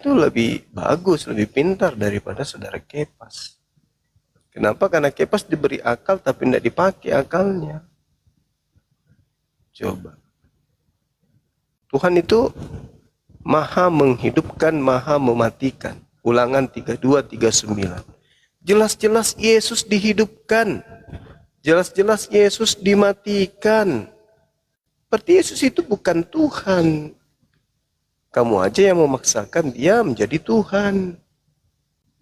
itu lebih bagus, lebih pintar daripada saudara Kepas. Kenapa? Karena Kepas diberi akal tapi tidak dipakai akalnya. Coba. Tuhan itu maha menghidupkan, maha mematikan. Ulangan 32:39. Jelas-jelas Yesus dihidupkan. Jelas-jelas Yesus dimatikan. Berarti Yesus itu bukan Tuhan. Kamu aja yang memaksakan dia menjadi Tuhan.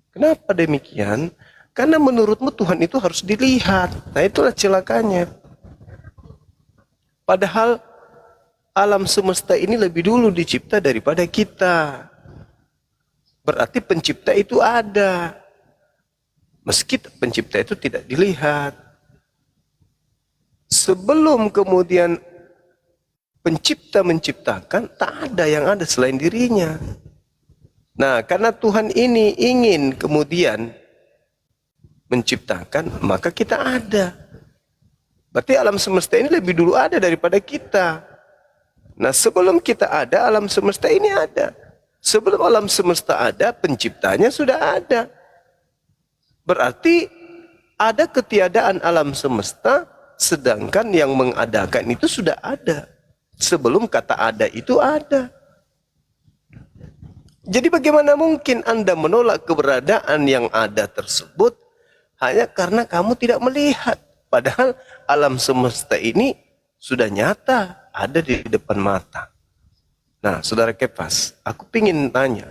Kenapa demikian? Karena menurutmu Tuhan itu harus dilihat. Nah, itulah celakanya. Padahal alam semesta ini lebih dulu dicipta daripada kita. Berarti pencipta itu ada. Meski pencipta itu tidak dilihat. Sebelum kemudian pencipta menciptakan, tak ada yang ada selain dirinya. Nah, karena Tuhan ini ingin kemudian menciptakan, maka kita ada. Berarti alam semesta ini lebih dulu ada daripada kita. Nah, sebelum kita ada, alam semesta ini ada. Sebelum alam semesta ada, penciptanya sudah ada. Berarti ada ketiadaan alam semesta, sedangkan yang mengadakan itu sudah ada. Sebelum kata ada itu ada. Jadi bagaimana mungkin Anda menolak keberadaan yang ada tersebut hanya karena kamu tidak melihat. Padahal alam semesta ini sudah nyata, ada di depan mata. Nah, saudara Kepas, aku ingin tanya,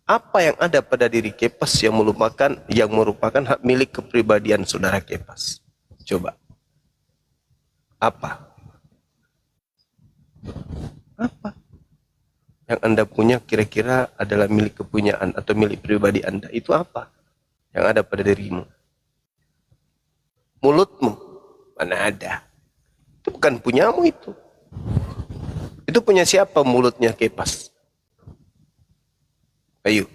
apa yang ada pada diri Kepas yang merupakan hak milik kepribadian saudara Kepas? Coba. Apa? Apa yang Anda punya kira-kira adalah milik kepunyaan atau milik pribadi Anda? Itu apa yang ada pada dirimu? Mulutmu? Mana ada? Itu bukan punyamu itu. Itu punya siapa mulutnya Kepas? Ayo.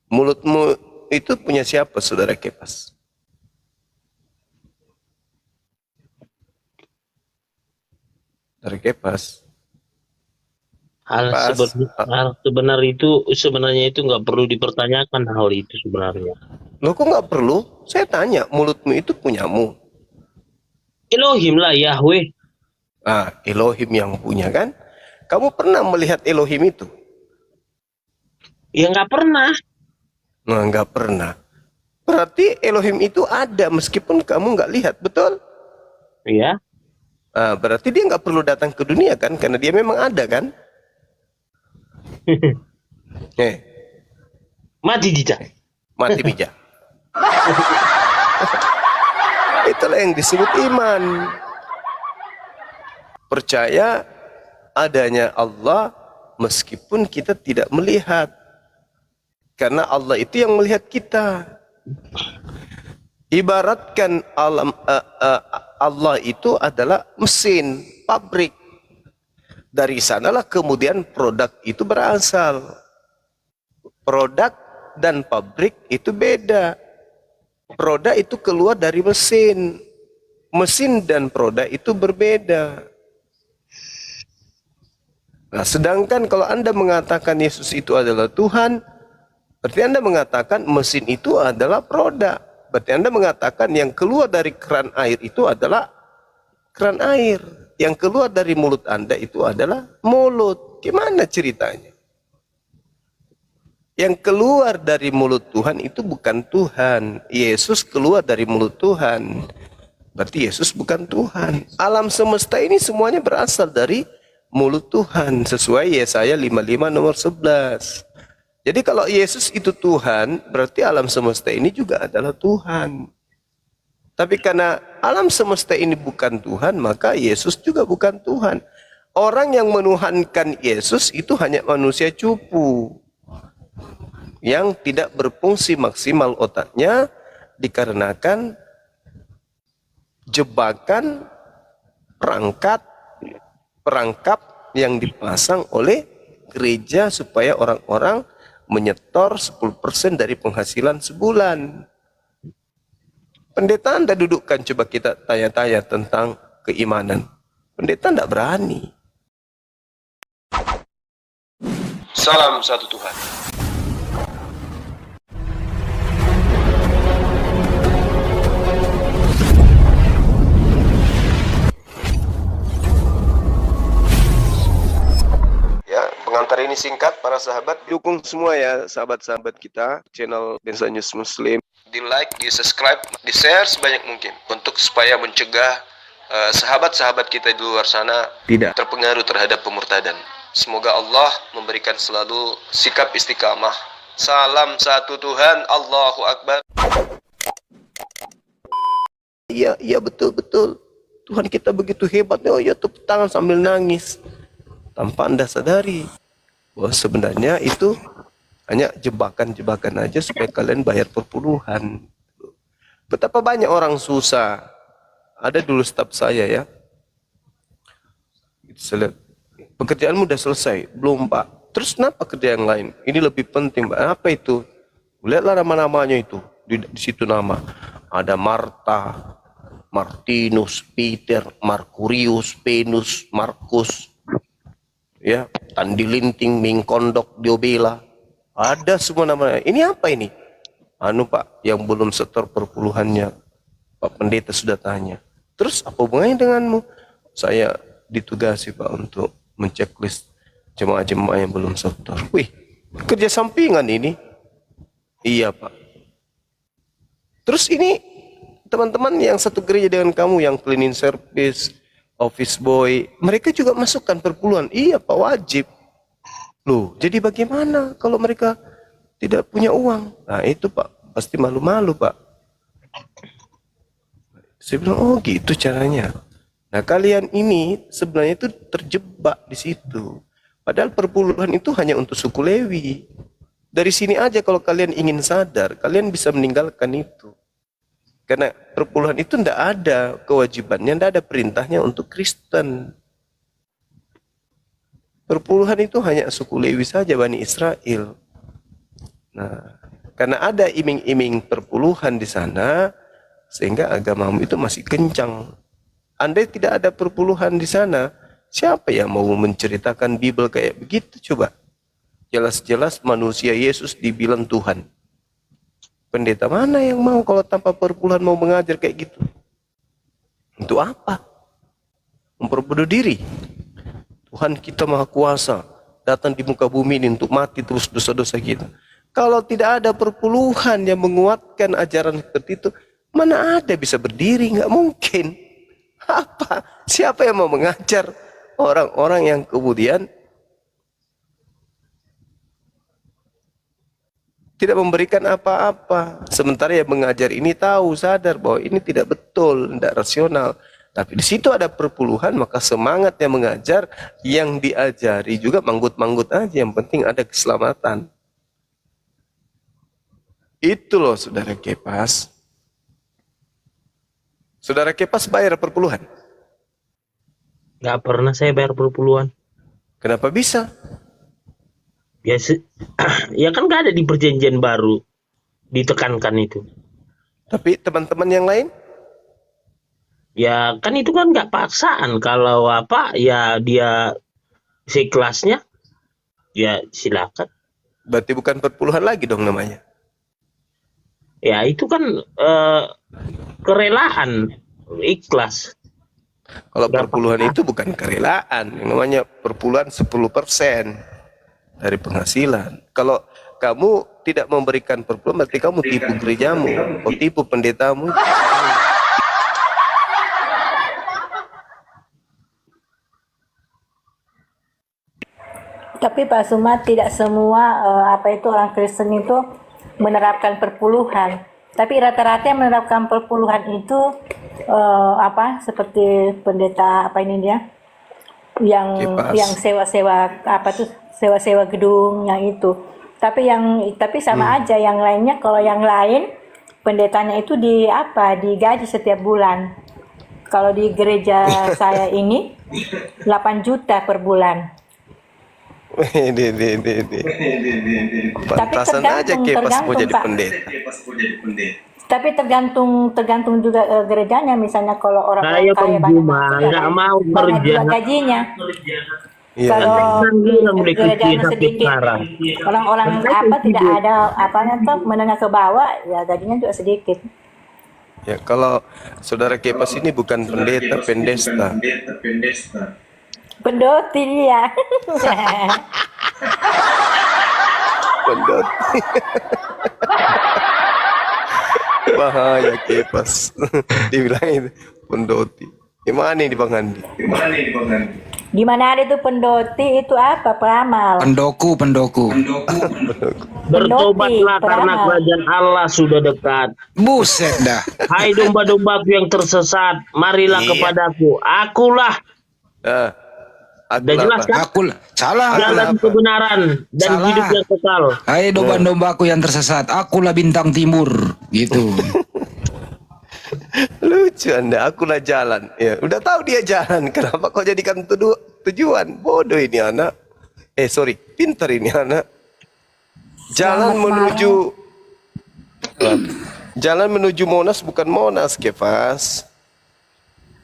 Mulutmu itu punya siapa saudara Kepas? Dari Kepas. Hal sebenarnya itu nggak perlu dipertanyakan hal itu sebenarnya. Loh, kok nggak perlu? Saya tanya, mulutmu itu punyamu. Elohim lah, Yahweh. Ah, Elohim yang punya kan? Kamu pernah melihat Elohim itu? Ya nggak pernah. Nah, nggak pernah. Berarti Elohim itu ada meskipun kamu nggak lihat, betul? Iya. Ah, berarti dia nggak perlu datang ke dunia kan? Karena dia memang ada kan? Mati tidak. Mati bijak. Itulah yang disebut iman. Percaya adanya Allah meskipun kita tidak melihat. Karena Allah itu yang melihat kita. Ibaratkan Allah itu adalah mesin, pabrik. Dari sanalah kemudian produk itu berasal. Produk dan pabrik itu beda. Produk itu keluar dari mesin. Mesin dan produk itu berbeda. Nah, sedangkan kalau Anda mengatakan Yesus itu adalah Tuhan, berarti Anda mengatakan mesin itu adalah produk. Berarti Anda mengatakan yang keluar dari keran air itu adalah keran air. Yang keluar dari mulut Anda itu adalah mulut. Gimana ceritanya? Yang keluar dari mulut Tuhan itu bukan Tuhan. Yesus keluar dari mulut Tuhan. Berarti Yesus bukan Tuhan. Alam semesta ini semuanya berasal dari mulut Tuhan. Sesuai Yesaya 55 nomor 11. Jadi kalau Yesus itu Tuhan, berarti alam semesta ini juga adalah Tuhan. Tapi karena alam semesta ini bukan Tuhan, maka Yesus juga bukan Tuhan. Orang yang menuhankan Yesus itu hanya manusia cupu. Yang tidak berfungsi maksimal otaknya dikarenakan jebakan perangkap yang dipasang oleh gereja supaya orang-orang menyetor 10% dari penghasilan sebulan. Pendeta Anda dudukkan, coba kita tanya-tanya tentang keimanan. Pendeta tidak berani. Salam satu Tuhan. Ya, pengantar ini singkat para sahabat. Dukung semua ya sahabat-sahabat kita channel Densa News Muslim. Di like, di subscribe, di share sebanyak mungkin untuk supaya mencegah sahabat-sahabat kita di luar sana tidak terpengaruh terhadap pemurtadan. Semoga Allah memberikan selalu sikap istiqamah. Salam satu Tuhan, Allahu Akbar. Iya betul. Tuhan kita begitu hebat. Oh ya, tepuk tangan sambil nangis. Tanpa Anda sadari bahwa sebenarnya itu hanya jebakan-jebakan aja supaya kalian bayar perpuluhan. Betapa banyak orang susah. Ada dulu staf saya ya. Pekerjaanmu udah selesai? Belum Pak. Terus kenapa kerja yang lain? Ini lebih penting Pak. Apa itu? Lihatlah nama-namanya itu. Di situ nama. Ada Marta, Martinus, Peter, Markurius, Venus, Markus. Ya, Tandi Linting, Ming Kondok, Diobela. Ada semua namanya. Ini apa ini? Anu Pak, yang belum setor perpuluhannya. Pak Pendeta sudah tanya. Terus apa hubungannya denganmu? Saya ditugasi Pak untuk menceklis jemaah-jemaah yang belum setor. Wih, kerja sampingan ini. Iya Pak. Terus ini teman-teman yang satu gereja dengan kamu yang cleaning service, office boy, mereka juga masukkan perpuluhan. Iya Pak, wajib. Loh, jadi bagaimana kalau mereka tidak punya uang? Nah itu Pak, pasti malu-malu Pak. Saya bilang, oh gitu caranya. Nah kalian ini sebenarnya itu terjebak di situ. Padahal perpuluhan itu hanya untuk suku Lewi. Dari sini aja kalau kalian ingin sadar, kalian bisa meninggalkan itu. Karena perpuluhan itu tidak ada kewajibannya, tidak ada perintahnya untuk Kristen. Perpuluhan itu hanya suku Lewi saja, Bani Israel. Nah, karena ada iming-iming perpuluhan di sana, sehingga agamamu itu masih kencang. Andai tidak ada perpuluhan di sana, siapa yang mau menceritakan Bible kayak begitu coba? Jelas-jelas manusia Yesus dibilang Tuhan. Pendeta mana yang mau kalau tanpa perpuluhan mau mengajar kayak gitu? Untuk apa? Memperbodoh diri. Tuhan kita Maha Kuasa datang di muka bumi ini untuk mati terus dosa-dosa kita. Kalau tidak ada perpuluhan yang menguatkan ajaran seperti itu, mana ada bisa berdiri? Nggak mungkin. Apa? Siapa yang mau mengajar orang-orang yang kemudian tidak memberikan apa-apa? Sementara yang mengajar ini tahu, sadar bahwa ini tidak betul, tidak rasional. Tapi di situ ada perpuluhan, maka semangat yang mengajar, yang diajari juga manggut-manggut aja. Yang penting ada keselamatan. Itu loh saudara Kepas. Saudara Kepas bayar perpuluhan? Nggak pernah saya bayar perpuluhan. Kenapa bisa? Biasa, ya kan nggak ada di perjanjian baru ditekankan itu. Tapi teman-teman yang lain? Ya kan itu kan nggak paksaan. Kalau apa ya dia seikhlasnya, ya silakan. Berarti bukan perpuluhan lagi dong namanya. Ya itu kan kerelaan, ikhlas. Kalau perpuluhan itu bukan kerelaan, yang namanya perpuluhan 10% dari penghasilan. Kalau kamu tidak memberikan perpuluhan, berarti kamu tipu gerejamu, atau tipu pendetamu. Tapi Pak Sumat, tidak semua orang Kristen itu menerapkan perpuluhan. Tapi rata-rata yang menerapkan perpuluhan itu seperti pendeta yang sewa-sewa gedung yang itu. Tapi sama aja yang lainnya. Kalau yang lain pendetanya itu digaji setiap bulan. Kalau di gereja saya ini 8 juta per bulan. Pantasan aja Kepas mau jadi pendeta. Tapi tergantung juga gerejanya. Misalnya kalau orang Saya kaya pengguna nggak mau kerja. gajinya. Iya, Kalau di Bilang udah kecil gerejanya sampai sedikit, sekarang. orang-orang apa tidak ada apanya tuh menengah ke bawah, ya gajinya juga sedikit. ya. Kalau saudara Kepas ini bukan pendeta, pendesta. Pendoti dia. Pendot. Bahaya Kepas. Dibilang itu pendoti. Gimana ini Bang Andi? Di mana ada tuh pendoti itu apa? Peramal. Pendoku. Bertobatlah Pendoti, karena peramal. kerajaan Allah sudah dekat. Buset dah. Hai domba-dombaku yang tersesat, marilah Iya. kepadaku. Akulah Ah, aku Udah jelas lapar. kan? Aku salah. jalan kebenaran dan Salah. hidup yang kekal. Hai domba-dombaku yang tersesat, akulah bintang timur. Gitu. Lucu Anda, akulah jalan. Ya, udah tahu dia jalan. Kenapa kau jadikan tujuan? Bodoh ini anak. Sorry, pintar ini anak. Jalan menuju jalan menuju Monas bukan Monas, Kepas.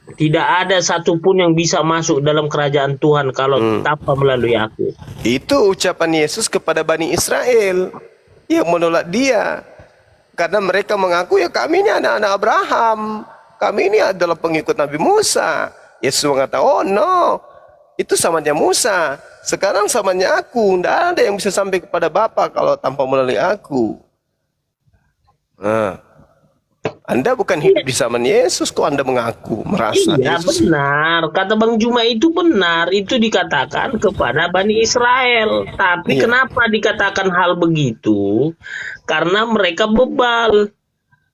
Tidak ada satupun yang bisa masuk dalam kerajaan Tuhan kalau tanpa melalui aku. Itu ucapan Yesus kepada Bani Israel yang menolak dia. Karena mereka mengaku ya kami ini anak-anak Abraham. Kami ini adalah pengikut Nabi Musa. Yesus mengatakan, oh no, itu samanya Musa. Sekarang samanya aku. Tidak ada yang bisa sampai kepada Bapa kalau tanpa melalui aku. Nah, Anda bukan hidup di zaman Yesus kok Anda mengaku, merasa Iya Yesus. benar, kata Bang Juma itu benar, itu dikatakan kepada Bani Israel. Tapi Iya. kenapa dikatakan hal begitu? Karena mereka bebal.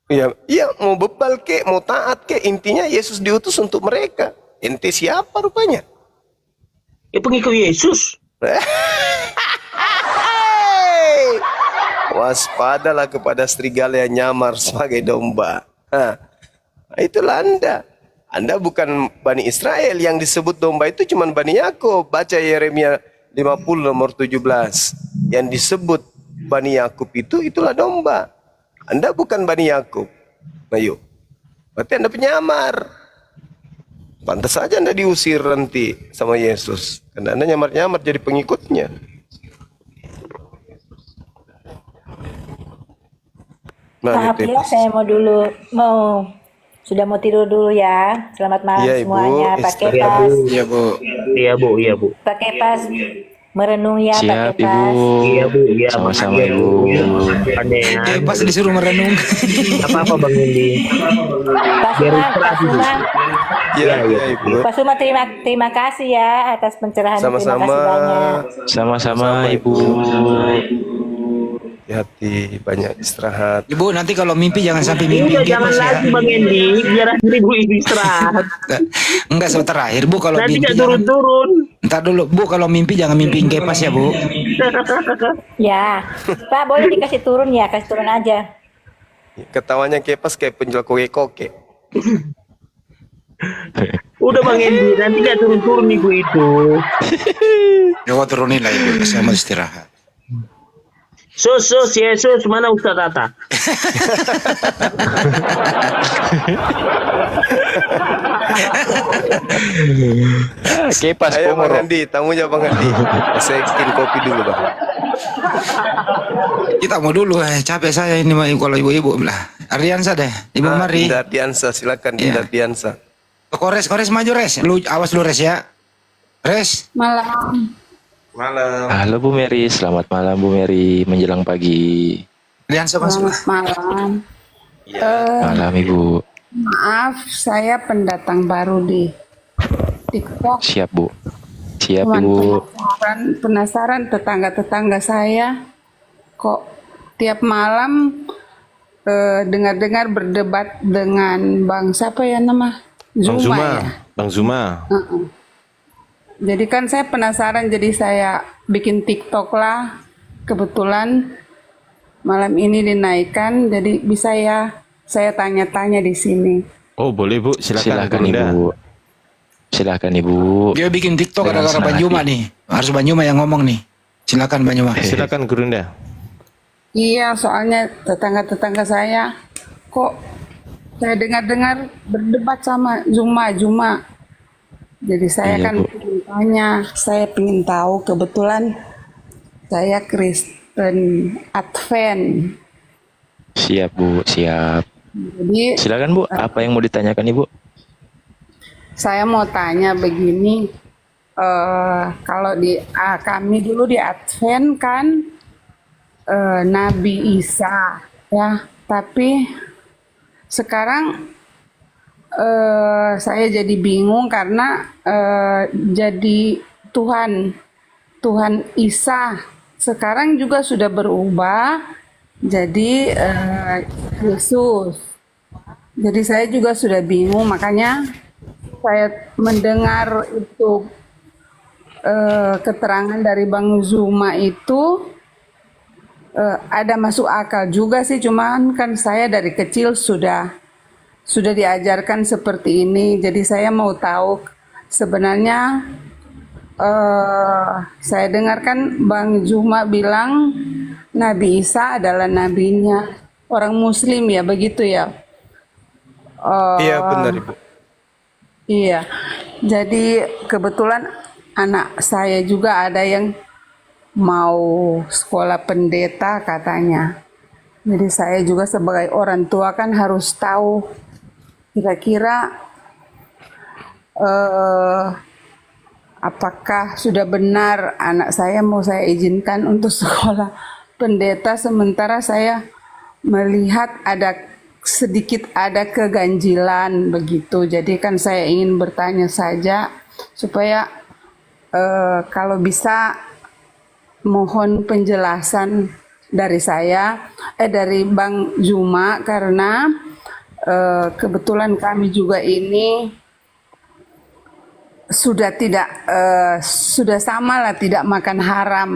Iya, iya, mau bebal kek, mau taat kek, intinya Yesus diutus untuk mereka. Ente siapa rupanya? Ya pengikut Yesus. Hey! Waspadalah kepada serigala yang nyamar sebagai domba. Nah, itulah Anda. Anda bukan Bani Israel, yang disebut domba itu cuma Bani Yakub. Baca Yeremia 50 nomor 17. Yang disebut Bani Yakub itu itulah domba. Anda bukan Bani Yakub. Ayo. Berarti Anda penyamar. Pantas saja Anda diusir nanti sama Yesus. Karena Anda nyamar-nyamar jadi pengikutnya. Nah, Maaf ya, saya sudah mau tidur dulu ya. Selamat malam Iya, Ibu. semuanya. Pak Istirahat. Kepas, Iya, Bu. Iya bu, iya bu. Pak Kepas merenung ya, Pak Siap Kepas. Ibu. Iya bu, iya Sama-sama Bang. Ibu. Panean. Pas disuruh merenung. Apa Bang Indi? Pak Biar Suma, istirahat Pak dulu. Suma, Iya, iya, Ibu. Pak Suma terima kasih ya atas pencerahan. Terima Sama-sama. kasih banyak. Sama-sama Ibu. Hati-hati, banyak istirahat. Ibu nanti kalau mimpi jangan sampai mimpi Udah jangan Kepas ya. lagi Bang Indi, biar ibu ini istirahat. Enggak so terakhir Bu kalau Nanti mimpi gak jangan. turun-turun. Entar dulu Bu kalau mimpi jangan mimpiin Kepas ya Bu. Ya, Pak boleh dikasih turun ya, kasih turun aja. Ketawanya Kepas kayak penjual koke-koke. Udah Bang Indi, nanti gak turun-turun ibu itu. Coba turunin lah Ibu, saya mau istirahat. Sus, Yesus, mana Ustaz Tata? Kepas Ayo Bang Pomoro. Andi, tamunya Bang Andi. Saya bikin kopi dulu Bang. Kita mau dulu capek saya ini kalau ibu-ibu lah. Ardiansa deh, Ibu mari. Dinda Ardiansa, silakan Iya. Dinda Ardiansa. Kores maju Res. Lu awas lu Res ya. Res. Malam. Malam. Halo Bu Mary, selamat malam Bu Mary, menjelang pagi. Ardiansa masuk. Selamat malam. Malam Ibu. Maaf, saya pendatang baru di TikTok. Siap Bu. Siap Cuman Ibu. penasaran tetangga-tetangga saya kok tiap malam dengar-dengar berdebat dengan Bang siapa ya nama? Zuma ya. Bang Zuma. Heeh. Jadi kan saya penasaran, jadi saya bikin TikTok lah. Kebetulan malam ini dinaikkan, jadi bisa ya saya tanya-tanya di sini. Oh boleh Bu, silakan. Silakan Bunda. Ibu. Silakan Ibu. Dia bikin TikTok Dengan gara-gara senang Banjuma hati. nih. Harus Banjuma yang ngomong nih. Silakan Banjuma. Silakan Gurunda. Iya, soalnya tetangga-tetangga saya kok saya dengar-dengar berdebat sama Zuma. Jadi saya Iya, kan Bu. ingin tanya, saya ingin tahu kebetulan saya Kristen Advent. Siap, Bu. Siap. Jadi Silakan, Bu. Apa yang mau ditanyakan, Ibu? saya mau tanya begini, kalau kami dulu di Advent kan Nabi Isa ya, tapi sekarang saya jadi bingung karena jadi Tuhan Isa sekarang juga sudah berubah jadi Yesus. Jadi saya juga sudah bingung, makanya saya mendengar itu keterangan dari Bang Zuma itu ada masuk akal juga sih, cuman kan saya dari kecil sudah diajarkan seperti ini, jadi saya mau tahu sebenarnya saya dengarkan Bang Zuma bilang Nabi Isa adalah nabinya orang Muslim ya, begitu ya? Iya benar Ibu. Iya, jadi kebetulan anak saya juga ada yang mau sekolah pendeta katanya. Jadi saya juga sebagai orang tua kan harus tahu kira-kira apakah sudah benar anak saya mau saya izinkan untuk sekolah pendeta, sementara saya melihat sedikit ada keganjilan begitu. Jadi kan saya ingin bertanya saja supaya kalau bisa mohon penjelasan dari dari Bang Zuma, karena kebetulan kami juga ini sudah sama lah tidak makan haram.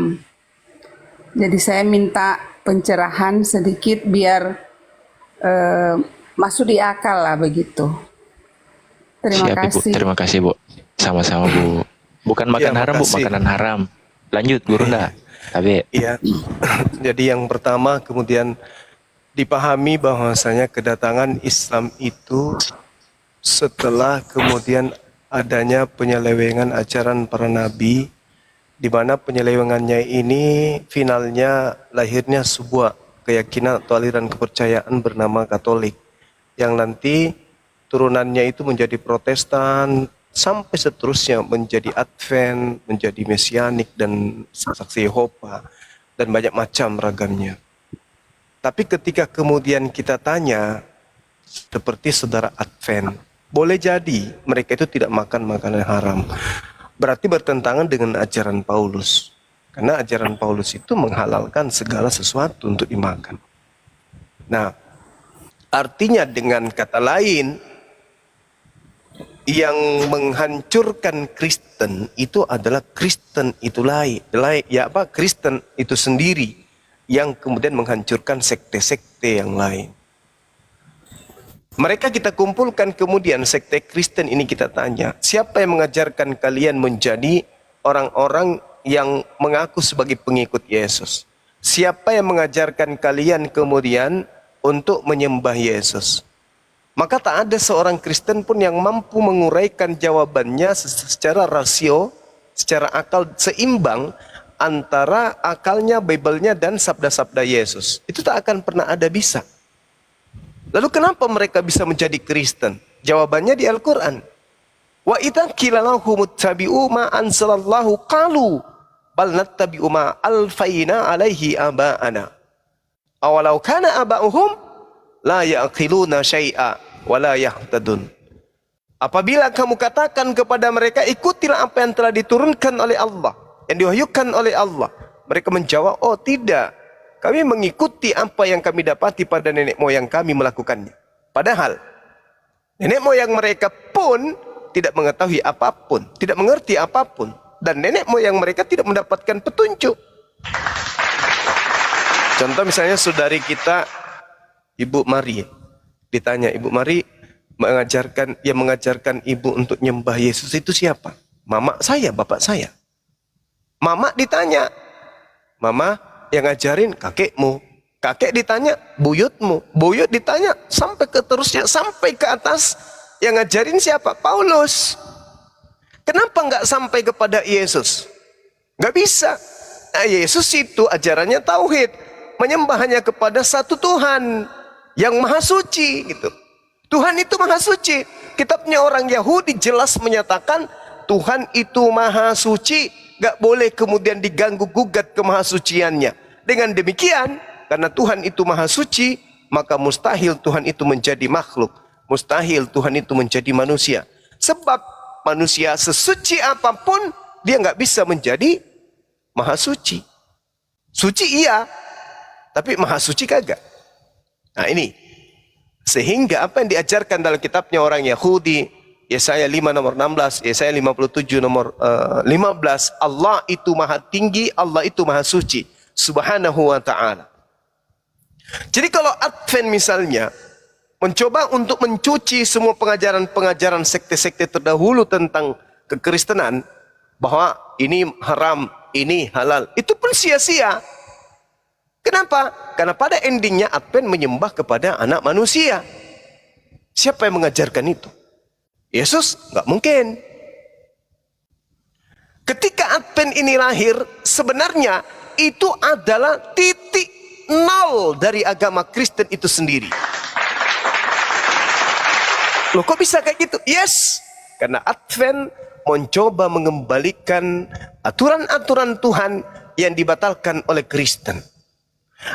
Jadi saya minta pencerahan sedikit biar masuk di akal lah begitu. Terima Siap, Ibu. kasih. Terima kasih, Bu. Sama-sama, Bu. Bukan makan Ya, haram, Bu. makasih. Makanan haram. Lanjut, Guru Nda. Tapi Iya. Jadi yang pertama kemudian dipahami bahwasanya kedatangan Islam itu setelah kemudian adanya penyelewengan ajaran para nabi, di mana penyelewengannya ini finalnya lahirnya sebuah keyakinan atau aliran kepercayaan bernama Katolik, yang nanti turunannya itu menjadi Protestan sampai seterusnya menjadi Advent, menjadi Mesianik dan saksi Yehova dan banyak macam ragamnya. Tapi ketika kemudian kita tanya seperti saudara Advent, boleh jadi mereka itu tidak makan makanan haram. Berarti bertentangan dengan ajaran Paulus. Karena ajaran Paulus itu menghalalkan segala sesuatu untuk dimakan. Nah, artinya dengan kata lain, yang menghancurkan Kristen itu adalah Kristen itu lain. Kristen itu sendiri yang kemudian menghancurkan sekte-sekte yang lain. Mereka kita kumpulkan, kemudian sekte Kristen ini kita tanya, siapa yang mengajarkan kalian menjadi orang-orang yang mengaku sebagai pengikut Yesus? Siapa yang mengajarkan kalian kemudian untuk menyembah Yesus? Maka tak ada seorang Kristen pun yang mampu menguraikan jawabannya secara rasio, secara akal seimbang antara akalnya, Bible-nya dan sabda-sabda Yesus. Itu tak akan pernah ada bisa. Lalu kenapa mereka bisa menjadi Kristen? Jawabannya di Al-Quran. Wa idza qila lahum ittabi'u ma anzalallahu qalu bal nattabi'u ma alfaina alaihi aba'ana. Awalau kana aba'uhum la ya'qiluna syai'a wa la yahtadun. Apabila kamu katakan kepada mereka, ikutilah apa yang telah diturunkan oleh Allah, yang diwahyukan oleh Allah, mereka menjawab, oh tidak, kami mengikuti apa yang kami dapati pada nenek moyang kami melakukannya. Padahal nenek moyang mereka pun tidak mengetahui apapun, tidak mengerti apapun, dan nenek moyang mereka tidak mendapatkan petunjuk. Contoh misalnya saudari kita Ibu Mari, ditanya Ibu Mari yang mengajarkan ibu untuk nyembah Yesus itu siapa? Mama saya, bapak saya. Mama ditanya, mama yang ngajarin kakekmu. Kakek ditanya buyutmu. Buyut ditanya sampai ke terusnya, sampai ke atas. Yang ngajarin siapa? Paulus. Kenapa nggak sampai kepada Yesus? Nggak bisa. Nah, Yesus itu ajarannya tauhid, menyembah hanya kepada satu Tuhan yang maha suci gitu. Tuhan itu maha suci. Kitabnya orang Yahudi jelas menyatakan Tuhan itu maha suci, nggak boleh kemudian diganggu gugat kemahasuciannya. Dengan demikian, karena Tuhan itu maha suci, maka mustahil Tuhan itu menjadi makhluk, mustahil Tuhan itu menjadi manusia. Sebab manusia sesuci apapun, dia nggak bisa menjadi maha suci. Suci iya, tapi maha suci kagak. Nah ini, sehingga apa yang diajarkan dalam kitabnya orang Yahudi, Yesaya 5 nomor 16, Yesaya 57 nomor 15, Allah itu maha tinggi, Allah itu maha suci, subhanahu wa ta'ala. Jadi kalau Advent misalnya, mencoba untuk mencuci semua pengajaran-pengajaran sekte-sekte terdahulu tentang kekristenan, bahwa ini haram, ini halal, itu pun sia-sia. Kenapa? Karena pada endingnya Advent menyembah kepada anak manusia. Siapa yang mengajarkan itu? Yesus? Nggak mungkin. Ketika Advent ini lahir, sebenarnya itu adalah titik nol dari agama Kristen itu sendiri. Loh kok bisa kayak gitu? Yes, karena Advent mencoba mengembalikan aturan-aturan Tuhan yang dibatalkan oleh Kristen.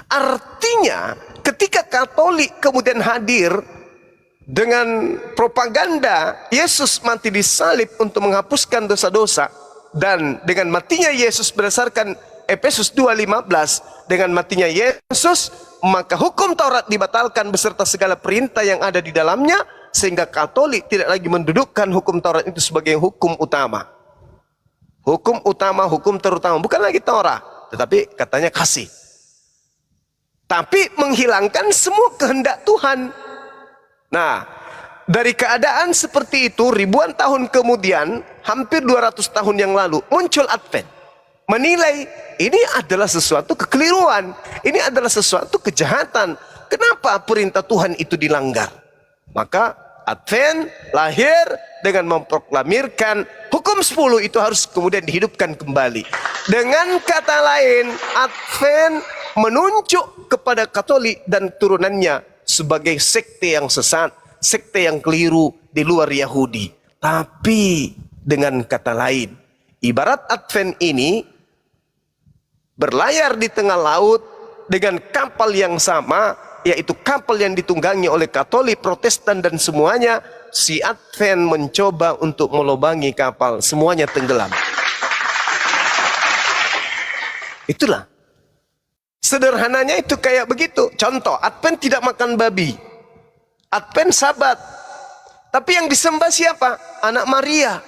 Artinya ketika Katolik kemudian hadir dengan propaganda Yesus mati disalib untuk menghapuskan dosa-dosa, dan dengan matinya Yesus berdasarkan Efesus 2:15, dengan matinya Yesus maka hukum Taurat dibatalkan beserta segala perintah yang ada di dalamnya, sehingga Katolik tidak lagi mendudukkan hukum Taurat itu sebagai hukum utama. Hukum utama, hukum terutama, bukan lagi Taurat, tetapi katanya kasih. Tapi menghilangkan semua kehendak Tuhan. Nah, dari keadaan seperti itu, ribuan tahun kemudian, hampir 200 tahun yang lalu, muncul Advent. Menilai ini adalah sesuatu kekeliruan, ini adalah sesuatu kejahatan. Kenapa perintah Tuhan itu dilanggar? Maka Advent lahir dengan memproklamirkan hukum 10 itu harus kemudian dihidupkan kembali. Dengan kata lain, Advent menunjuk kepada Katolik dan turunannya sebagai sekte yang sesat, sekte yang keliru di luar Yahudi. Tapi dengan kata lain, ibarat Advent ini berlayar di tengah laut dengan kapal yang sama, yaitu kapal yang ditunggangi oleh Katolik, Protestan dan semuanya. Si Advent mencoba untuk melobangi kapal, semuanya tenggelam. Itulah. Sederhananya itu kayak begitu. Contoh, Advent tidak makan babi. Advent Sabat. Tapi yang disembah siapa? Anak Maria.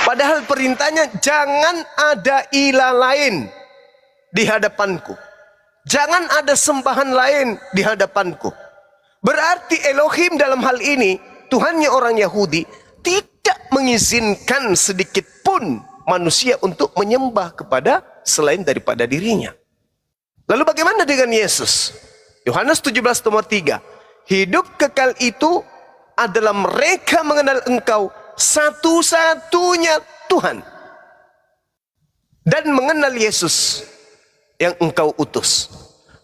Padahal perintahnya jangan ada ilah lain di hadapanku. Jangan ada sembahan lain di hadapanku. Berarti Elohim dalam hal ini, Tuhannya orang Yahudi, tidak mengizinkan sedikit pun manusia untuk menyembah kepada selain daripada dirinya. Lalu bagaimana dengan Yesus? Yohanes 17 nomor 3. Hidup kekal itu adalah mereka mengenal Engkau satu-satunya Tuhan, dan mengenal Yesus yang Engkau utus.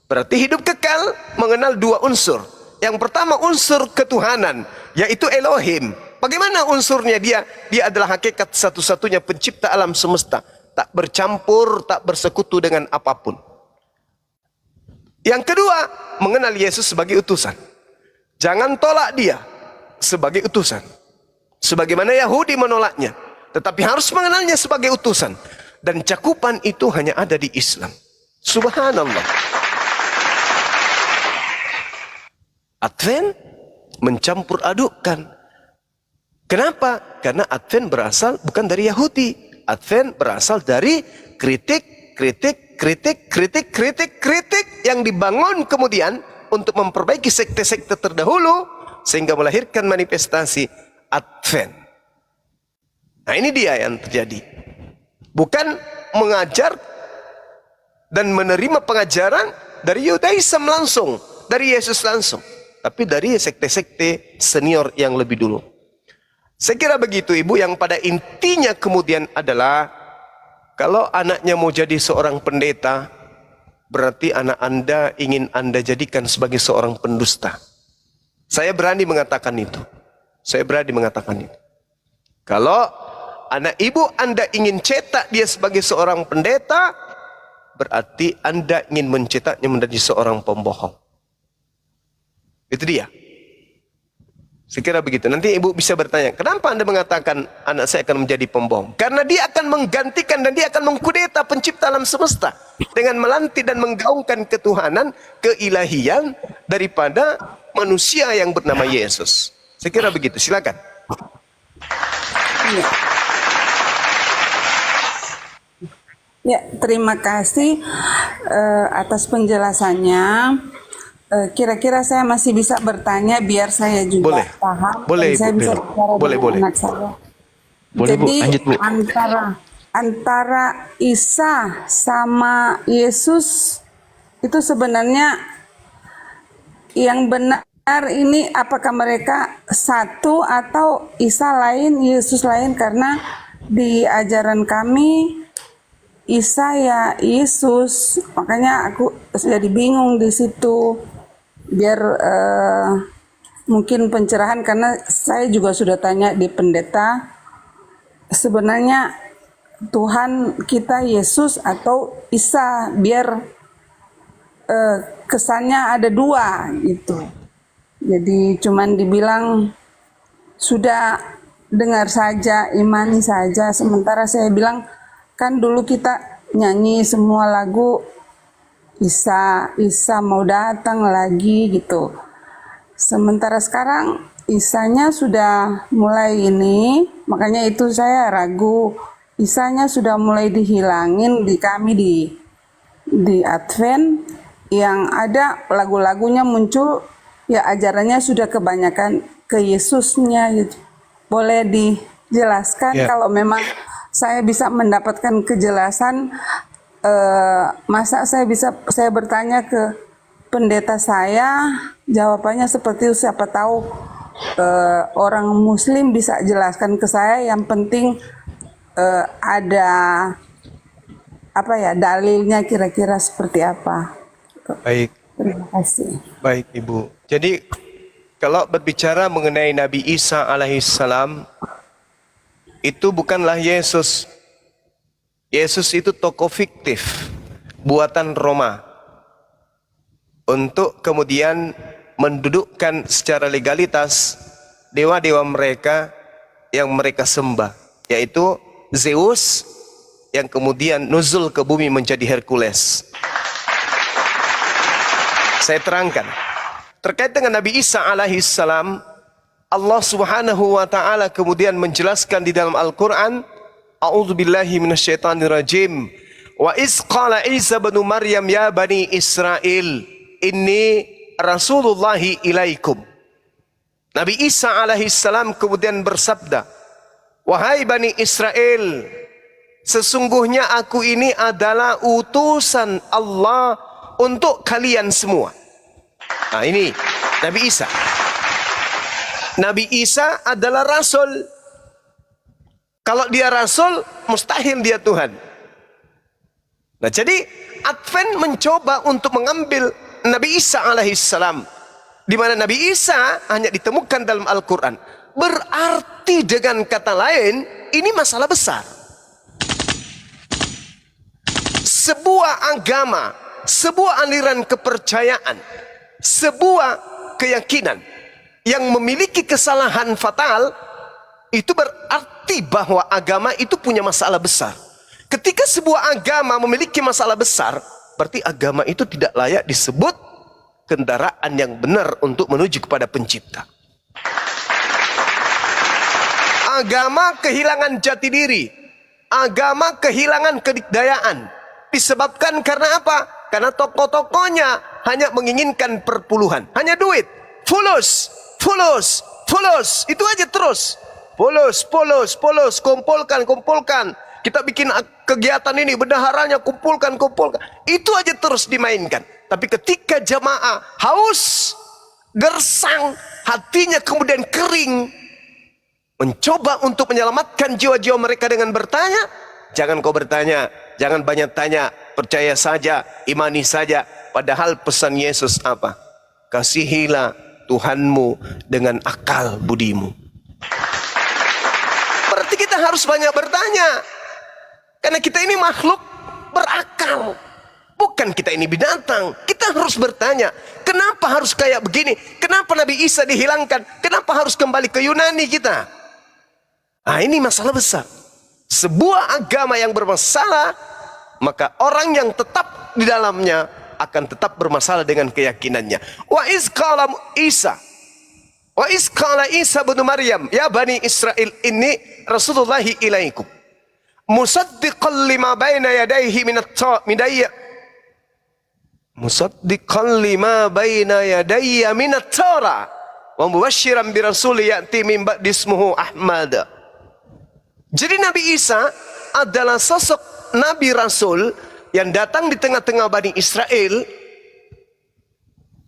Berarti hidup kekal mengenal dua unsur. Yang pertama unsur ketuhanan, yaitu Elohim. Bagaimana unsurnya dia? Dia adalah hakikat satu-satunya pencipta alam semesta. Tak bercampur, tak bersekutu dengan apapun. Yang kedua, mengenal Yesus sebagai utusan. Jangan tolak dia sebagai utusan. Sebagaimana Yahudi menolaknya. Tetapi harus mengenalnya sebagai utusan. Dan cakupan itu hanya ada di Islam. Subhanallah. Advent mencampur adukkan. Kenapa? Karena Advent berasal bukan dari Yahudi. Advent berasal dari kritik yang dibangun kemudian untuk memperbaiki sekte-sekte terdahulu sehingga melahirkan manifestasi Advent. Nah, ini dia yang terjadi. Bukan mengajar dan menerima pengajaran dari Yudaism langsung, dari Yesus langsung, tapi dari sekte-sekte senior yang lebih dulu. Saya kira begitu Ibu, yang pada intinya kemudian adalah kalau anaknya mau jadi seorang pendeta, berarti anak Anda ingin Anda jadikan sebagai seorang pendusta. Saya berani mengatakan itu. Saya berani mengatakan itu. Kalau anak ibu Anda ingin cetak dia sebagai seorang pendeta, berarti Anda ingin mencetaknya menjadi seorang pembohong. Itu dia. Saya kira begitu. Nanti ibu bisa bertanya, kenapa Anda mengatakan anak saya akan menjadi pembohong? Karena dia akan menggantikan dan dia akan mengkudeta pencipta alam semesta dengan melantik dan menggaungkan ketuhanan, keilahian daripada manusia yang bernama Yesus. Saya kira begitu. Silakan. Iya. Ya, terima kasih atas penjelasannya. Kira-kira saya masih bisa bertanya biar saya juga Boleh. paham Boleh, dan saya Ibu bisa Bella. bicara Boleh, dengan boleh. anak saya. Boleh Bu, Jadi lanjut Bu. antara Isa sama Yesus itu sebenarnya yang benar ini apakah mereka satu atau Isa lain, Yesus lain? Karena di ajaran kami Isa ya Yesus, makanya aku jadi bingung di situ. Biar mungkin pencerahan, karena saya juga sudah tanya di pendeta, sebenarnya Tuhan kita Yesus atau Isa, biar kesannya ada dua gitu. Jadi cuman dibilang sudah dengar saja, imani saja. Sementara saya bilang kan dulu kita nyanyi semua lagu Isa, Isa mau datang lagi gitu. Sementara sekarang Isanya sudah mulai ini, makanya itu saya ragu. Isanya sudah mulai dihilangin di kami di Advent, yang ada lagu-lagunya muncul ya ajarannya sudah kebanyakan ke Yesusnya gitu. Boleh dijelaskan kalau memang saya bisa mendapatkan kejelasan, masa saya bertanya ke pendeta saya, jawabannya seperti itu. Siapa tahu orang Muslim bisa jelaskan ke saya. Yang penting ada apa ya dalilnya, kira-kira seperti apa. Baik. Terima kasih. Baik Ibu. Jadi kalau berbicara mengenai Nabi Isa alaihissalam, itu bukanlah Yesus. Yesus itu tokoh fiktif, buatan Roma, untuk kemudian mendudukkan secara legalitas dewa-dewa mereka yang mereka sembah, yaitu Zeus yang kemudian nuzul ke bumi menjadi Hercules. Saya terangkan. Terkait dengan Nabi Isa alaihissalam, Allah Subhanahu wa taala kemudian menjelaskan di dalam Al-Qur'an, A'udzubillahi minasyaitonirrajim. Wa iz qala Isa bin Maryam ya bani Israel, inni rasulullahi ilaikum. Nabi Isa alaihissalam kemudian bersabda, wahai bani Israel, sesungguhnya aku ini adalah utusan Allah untuk kalian semua. Nah ini Nabi Isa. Nabi Isa adalah rasul. Kalau dia rasul, mustahil dia Tuhan. Nah jadi Advent mencoba untuk mengambil Nabi Isa alaihissalam, di mana Nabi Isa hanya ditemukan dalam Al-Quran. Berarti dengan kata lain, ini masalah besar. Sebuah agama, sebuah aliran kepercayaan, sebuah keyakinan yang memiliki kesalahan fatal, itu berarti bahwa agama itu punya masalah besar. Ketika sebuah agama memiliki masalah besar, berarti agama itu tidak layak disebut kendaraan yang benar untuk menuju kepada pencipta. Agama kehilangan jati diri, agama kehilangan kedikdayaan. Disebabkan karena apa? Karena tokoh-tokohnya hanya menginginkan perpuluhan, hanya duit, fulus, fulus, fulus, itu aja terus. Fulus, fulus, fulus, kumpulkan, kumpulkan. Kita bikin kegiatan ini, bendaharanya kumpulkan, kumpulkan. Itu aja terus dimainkan. Tapi ketika jamaah haus, gersang, hatinya kemudian kering, mencoba untuk menyelamatkan jiwa-jiwa mereka dengan bertanya, jangan kau bertanya, jangan banyak tanya, percaya saja, imani saja. Padahal pesan Yesus apa? Kasihilah Tuhanmu dengan akal budimu. Berarti kita harus banyak bertanya. Karena kita ini makhluk berakal. Bukan kita ini binatang. Kita harus bertanya, kenapa harus kayak begini? Kenapa Nabi Isa dihilangkan? Kenapa harus kembali ke Yunani kita? Nah, ini masalah besar. Sebuah agama yang bermasalah, maka orang yang tetap di dalamnya akan tetap bermasalah dengan keyakinannya. Wa iz qala Isa bin Maryam, ya Bani Israel, inni Rasulullahi ilaikum musaddiqan lima baina yadayhi minat Torah wa mubasysyiran bi rasul ya'ti min ba'di ismuhu Ahmad. Jadi Nabi Isa adalah sosok Nabi Rasul yang datang di tengah-tengah Bani Israel,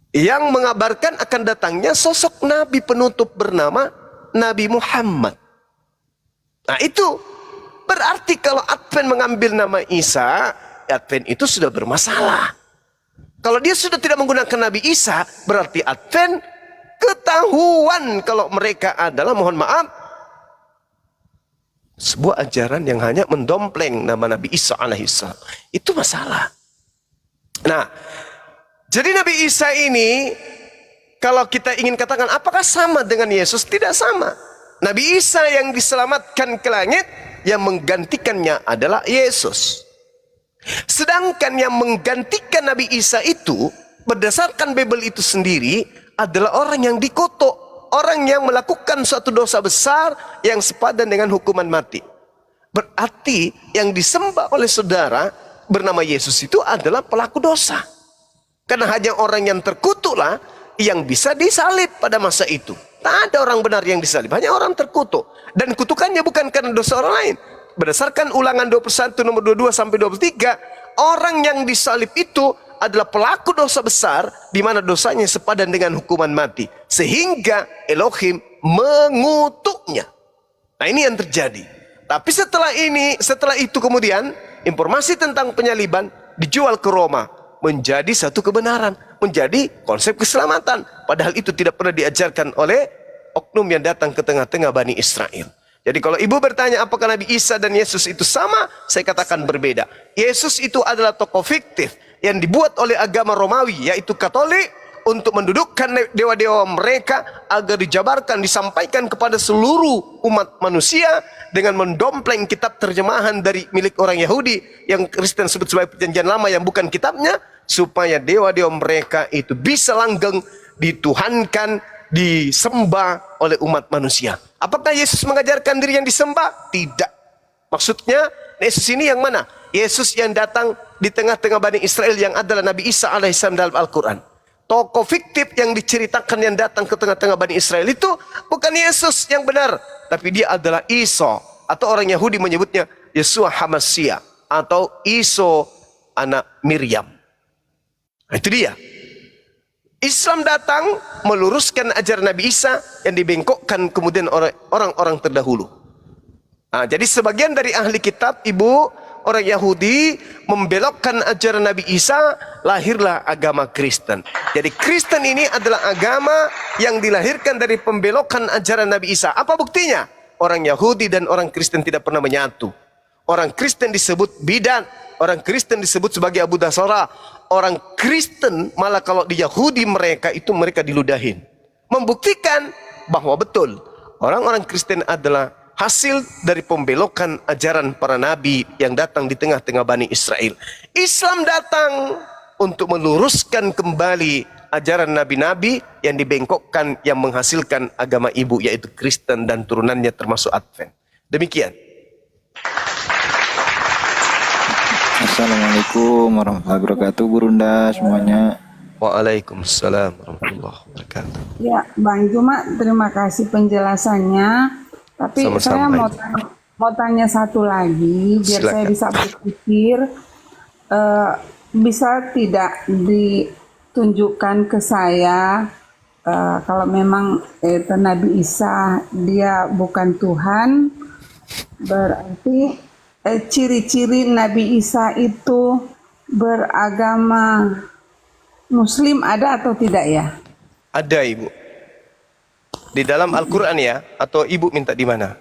yang mengabarkan akan datangnya sosok Nabi penutup bernama Nabi Muhammad. Nah, itu berarti kalau Advent mengambil nama Isa, Advent itu sudah bermasalah. Kalau dia sudah tidak menggunakan Nabi Isa, berarti Advent ketahuan kalau mereka adalah, mohon maaf, sebuah ajaran yang hanya mendompleng nama Nabi Isa alaihissalam. Itu masalah. Nah, jadi Nabi Isa ini, kalau kita ingin katakan apakah sama dengan Yesus? Tidak sama. Nabi Isa yang diselamatkan ke langit, yang menggantikannya adalah Yesus. Sedangkan yang menggantikan Nabi Isa itu, berdasarkan Bible itu sendiri, adalah orang yang dikutuk. Orang yang melakukan suatu dosa besar yang sepadan dengan hukuman mati. Berarti yang disembah oleh saudara bernama Yesus itu adalah pelaku dosa. Karena hanya orang yang terkutuklah yang bisa disalib pada masa itu. Tak ada orang benar yang disalib, hanya orang terkutuk. Dan kutukannya bukan karena dosa orang lain. Berdasarkan Ulangan 21 nomor 22 sampai 23, orang yang disalib itu adalah pelaku dosa besar, di mana dosanya sepadan dengan hukuman mati, sehingga Elohim mengutuknya. Nah, ini yang terjadi. Tapi setelah itu kemudian informasi tentang penyaliban dijual ke Roma, menjadi satu kebenaran, menjadi konsep keselamatan. Padahal itu tidak pernah diajarkan oleh oknum yang datang ke tengah-tengah Bani Israel. Jadi kalau ibu bertanya apakah Nabi Isa dan Yesus itu sama, saya katakan berbeda. Yesus itu adalah tokoh fiktif yang dibuat oleh agama Romawi, yaitu Katolik, untuk mendudukkan dewa-dewa mereka agar dijabarkan, disampaikan kepada seluruh umat manusia dengan mendompleng kitab terjemahan dari milik orang Yahudi yang Kristen sebut sebagai Perjanjian Lama yang bukan kitabnya, supaya dewa-dewa mereka itu bisa langgeng, dituhankan, disembah oleh umat manusia. Apakah Yesus mengajarkan diri yang disembah? Tidak. Maksudnya Yesus ini yang mana? Yesus yang datang di tengah-tengah Bani Israel yang adalah Nabi Isa alaihissalam dalam Al-Quran. Tokoh fiktif yang diceritakan yang datang ke tengah-tengah Bani Israel itu bukan Yesus yang benar, tapi dia adalah Isa, atau orang Yahudi menyebutnya Yesua Hamasia, atau Iso anak Miriam. Nah, itu dia. Islam datang meluruskan ajaran Nabi Isa yang dibengkokkan kemudian oleh orang-orang terdahulu. Nah, jadi sebagian dari ahli kitab, ibu, orang Yahudi membelokkan ajaran Nabi Isa, lahirlah agama Kristen. Jadi Kristen ini adalah agama yang dilahirkan dari pembelokan ajaran Nabi Isa. Apa buktinya? Orang Yahudi dan orang Kristen tidak pernah menyatu. Orang Kristen disebut bidat, orang Kristen disebut sebagai Abu Dasara. Orang Kristen malah kalau di Yahudi mereka diludahin. Membuktikan bahwa betul orang-orang Kristen adalah hasil dari pembelokan ajaran para nabi yang datang di tengah-tengah Bani Israel. Islam datang untuk meluruskan kembali ajaran nabi-nabi yang dibengkokkan, yang menghasilkan agama ibu, yaitu Kristen dan turunannya termasuk Advent. Demikian. Assalamualaikum warahmatullahi wabarakatuh, Burunda semuanya. Waalaikumsalam warahmatullahi wabarakatuh. Ya, Bang Juma, terima kasih penjelasannya. Tapi saya mau tanya satu lagi, biar Silakan. saya bisa berpikir, bisa tidak ditunjukkan ke saya kalau memang itu Nabi Isa dia bukan Tuhan, berarti ciri-ciri Nabi Isa itu beragama Muslim ada atau tidak ya? Ada Ibu. Di dalam Al-Quran ya? Atau Ibu minta di mana?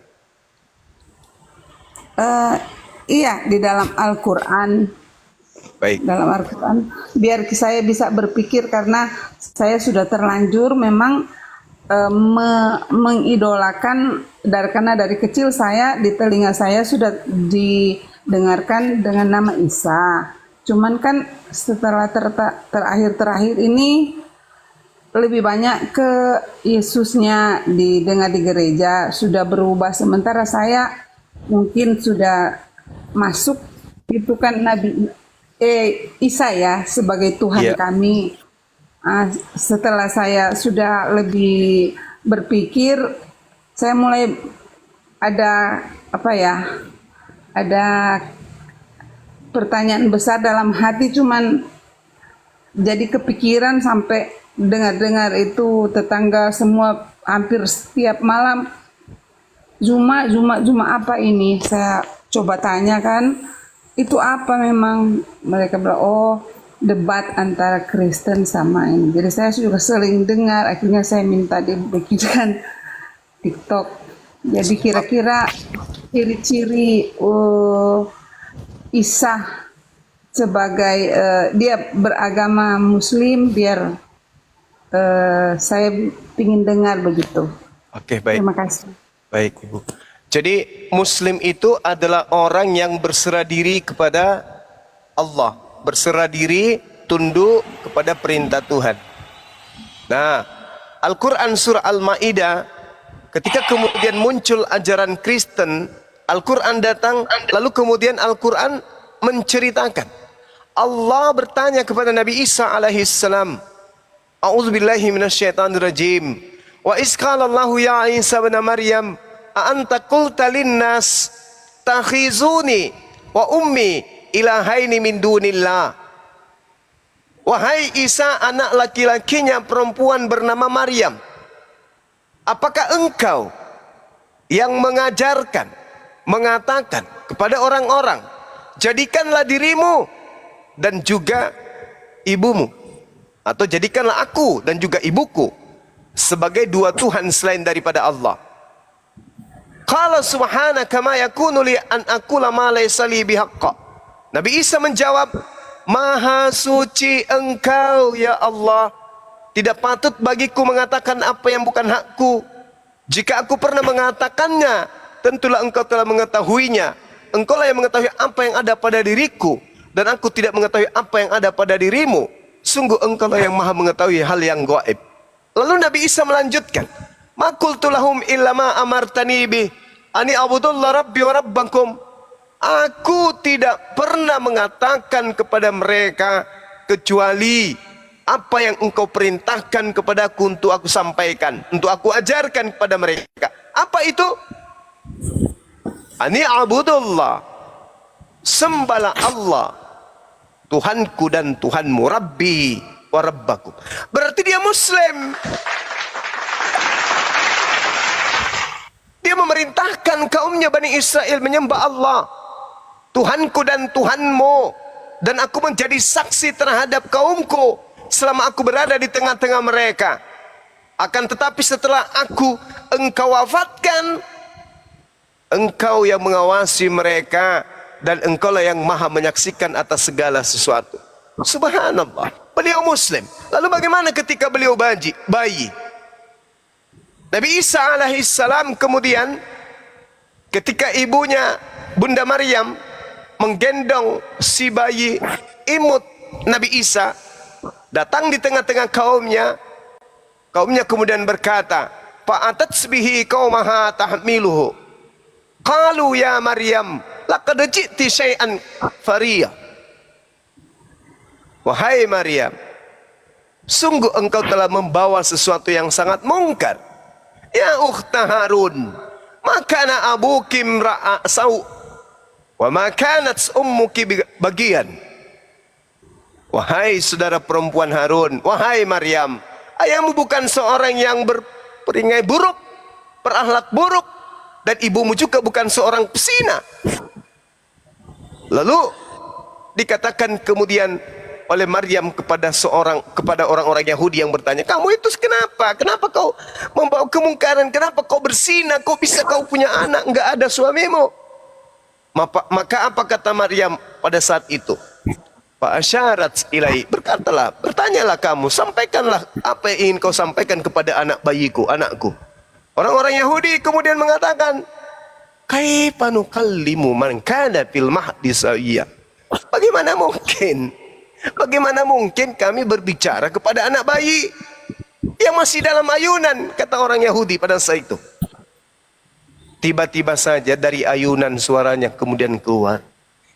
Iya, di dalam Al-Quran. Baik. Dalam Al-Quran. Biar saya bisa berpikir karena saya sudah terlanjur memang mengidolakan karena dari kecil saya di telinga saya sudah didengarkan dengan nama Isa. Cuman kan setelah terakhir ini lebih banyak ke Yesusnya didengar di gereja, sudah berubah. Sementara saya mungkin sudah masuk itu kan Nabi Isa ya sebagai Tuhan kami. Setelah saya sudah lebih berpikir, saya mulai ada ada pertanyaan besar dalam hati, cuman jadi kepikiran sampai dengar-dengar itu tetangga semua hampir setiap malam Zuma apa ini? Saya coba tanyakan itu apa, memang mereka bilang oh debat antara Kristen sama ini. Jadi saya juga sering dengar, akhirnya saya minta dibikinkan TikTok. Jadi kira-kira ciri-ciri Isa sebagai dia beragama Muslim, biar saya ingin dengar begitu. Oke, baik. Terima kasih. Baik Ibu. Jadi Muslim itu adalah orang yang berserah diri kepada Allah, berserah diri, tunduk kepada perintah Tuhan. Nah, Al-Quran surah Al-Ma'idah, ketika kemudian muncul ajaran Kristen, Al-Quran datang, lalu kemudian Al-Quran menceritakan. Allah bertanya kepada Nabi Isa alaihissalam, A'udzubillahi minasyaitonirrajim. Wa isqalallahu ya Isa bin Maryam, a anta qulta linnas takhizuni wa ummi ilahaini min dunillah. Wahai Isa, anak laki-lakinya perempuan bernama Maryam, apakah engkau yang mengajarkan, mengatakan kepada orang-orang, jadikanlah dirimu dan juga ibumu, atau jadikanlah aku dan juga ibuku sebagai dua Tuhan selain daripada Allah. Qala subhanaka ma yakunu li an aqula ma laysa li bihaqqa. Nabi Isa menjawab, Maha suci engkau ya Allah, tidak patut bagiku mengatakan apa yang bukan hakku. Jika aku pernah mengatakannya, tentulah engkau telah mengetahuinya. Engkaulah yang mengetahui apa yang ada pada diriku, dan aku tidak mengetahui apa yang ada pada dirimu. Sungguh engkaulah yang maha mengetahui hal yang gaib. Lalu Nabi Isa melanjutkan, Ma qultu lahum illa ma amartani bih, ani abudullah rabbi wa rabbakum. Aku tidak pernah mengatakan kepada mereka kecuali apa yang engkau perintahkan kepadaku untuk aku sampaikan, untuk aku ajarkan kepada mereka. Apa itu? Ani abudullah, sembahlah Allah, Tuhanku dan Tuhanmu, Rabbi wa Rabbakum. Berarti dia Muslim. Dia memerintahkan kaumnya Bani Israel menyembah Allah, Tuhanku dan Tuhanmu, dan aku menjadi saksi terhadap kaumku selama aku berada di tengah-tengah mereka. Akan tetapi setelah engkau wafatkan, engkau yang mengawasi mereka, dan engkaulah yang maha menyaksikan atas segala sesuatu. Subhanallah, beliau Muslim. Lalu bagaimana ketika beliau bayi? Nabi Isa alaihissalam kemudian ketika ibunya Bunda Maryam menggendong si bayi imut Nabi Isa, datang di tengah-tengah kaumnya kemudian berkata, Fa'atat bihi qaumaha tahmiluhu. Qalu ya Maryam, laqad ji'ti syai'an fariya. Wahai Maryam, sungguh engkau telah membawa sesuatu yang sangat mungkar. Ya ukhta Harun, makana abuki imra'a sau' wa ma kanat ummuki bagian. Wahai saudara perempuan Harun, wahai Maryam, Ayahmu bukan seorang yang berperingai buruk, berakhlak buruk, dan ibumu juga bukan seorang pesina. Lalu dikatakan kemudian oleh Maryam kepada orang-orang Yahudi yang bertanya, kamu itu kenapa? Kenapa kau membawa kemungkaran? Kenapa kau berzina? Kau bisa kau punya anak enggak ada suamimu? Maka apa kata Maryam pada saat itu? Fa'asyarat ilai, bertanyalah kamu, sampaikanlah apa yang ingin kau sampaikan kepada anak bayiku, anakku. Orang-orang Yahudi kemudian mengatakan, kaifa nukallimu man kana fil mahdi sawiyya? Bagaimana mungkin? Bagaimana mungkin kami berbicara kepada anak bayi yang masih dalam ayunan, kata orang Yahudi pada saat itu. Tiba-tiba saja dari ayunan suaranya kemudian keluar,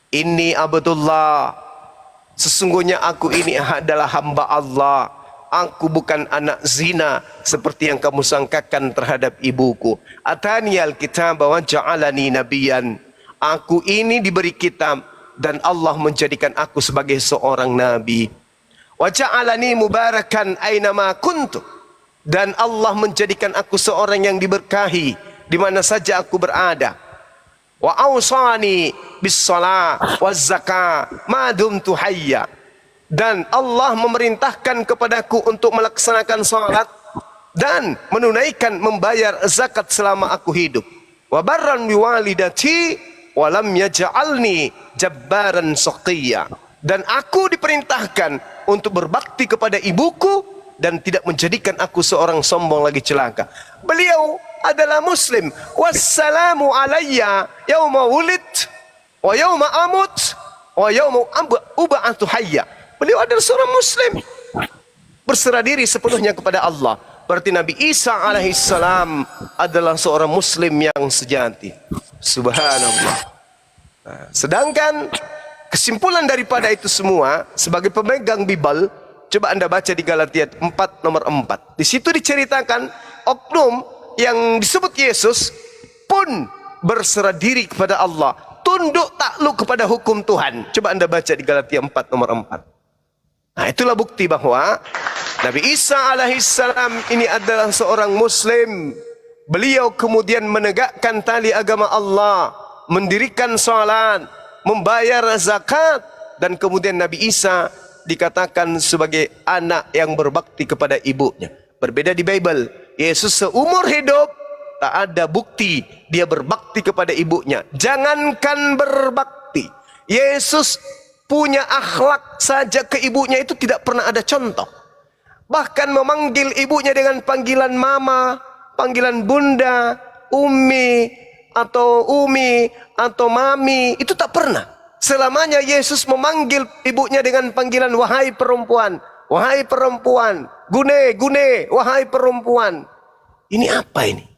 Inni Abdullah, sesungguhnya aku ini adalah hamba Allah. Aku bukan anak zina seperti yang kamu sangkakan terhadap ibuku. Atani al-kitab wa ja'alani nabiyan. Aku ini diberi kitab dan Allah menjadikan aku sebagai seorang nabi. Wa ja'alani mubarakan ainama kuntu. Dan Allah menjadikan aku seorang yang diberkahi di mana saja aku berada. Wa awsani bis shalah waz zakah ma dumtu hayya. Dan Allah memerintahkan kepadaku untuk melaksanakan salat dan menunaikan membayar zakat selama aku hidup. Wa barran bi walidati wa lam yaj'alni jabbaran shaqiyya. Dan aku diperintahkan untuk berbakti kepada ibuku dan tidak menjadikan aku seorang sombong lagi celaka. Beliau adalah muslim. Wassalamu alayya yauma wulid wa yauma amut wa yauma ub'atsu hayya. Beliau adalah seorang muslim, berserah diri sepenuhnya kepada Allah. Berarti Nabi Isa alaihissalam adalah seorang muslim yang sejati. Subhanallah. Nah, sedangkan kesimpulan daripada itu semua, sebagai pemegang Bible, coba Anda baca di Galatia 4 nomor 4. Di situ diceritakan oknum yang disebut Yesus pun berserah diri kepada Allah, tunduk takluk kepada hukum Tuhan. Coba Anda baca di Galatia 4 nomor 4. Nah, itulah bukti bahwa Nabi Isa alaihissalam ini adalah seorang muslim. Beliau kemudian menegakkan tali agama Allah, mendirikan salat, membayar zakat, dan kemudian Nabi Isa dikatakan sebagai anak yang berbakti kepada ibunya. Berbeda di Bible, Yesus seumur hidup tak ada bukti dia berbakti kepada ibunya. Jangankan berbakti, Yesus punya akhlak saja ke ibunya itu tidak pernah ada contoh. Bahkan memanggil ibunya dengan panggilan mama, panggilan bunda, umi atau mami, itu tak pernah. Selamanya Yesus memanggil ibunya dengan panggilan wahai perempuan, wahai perempuan, gune, wahai perempuan. Ini apa ini?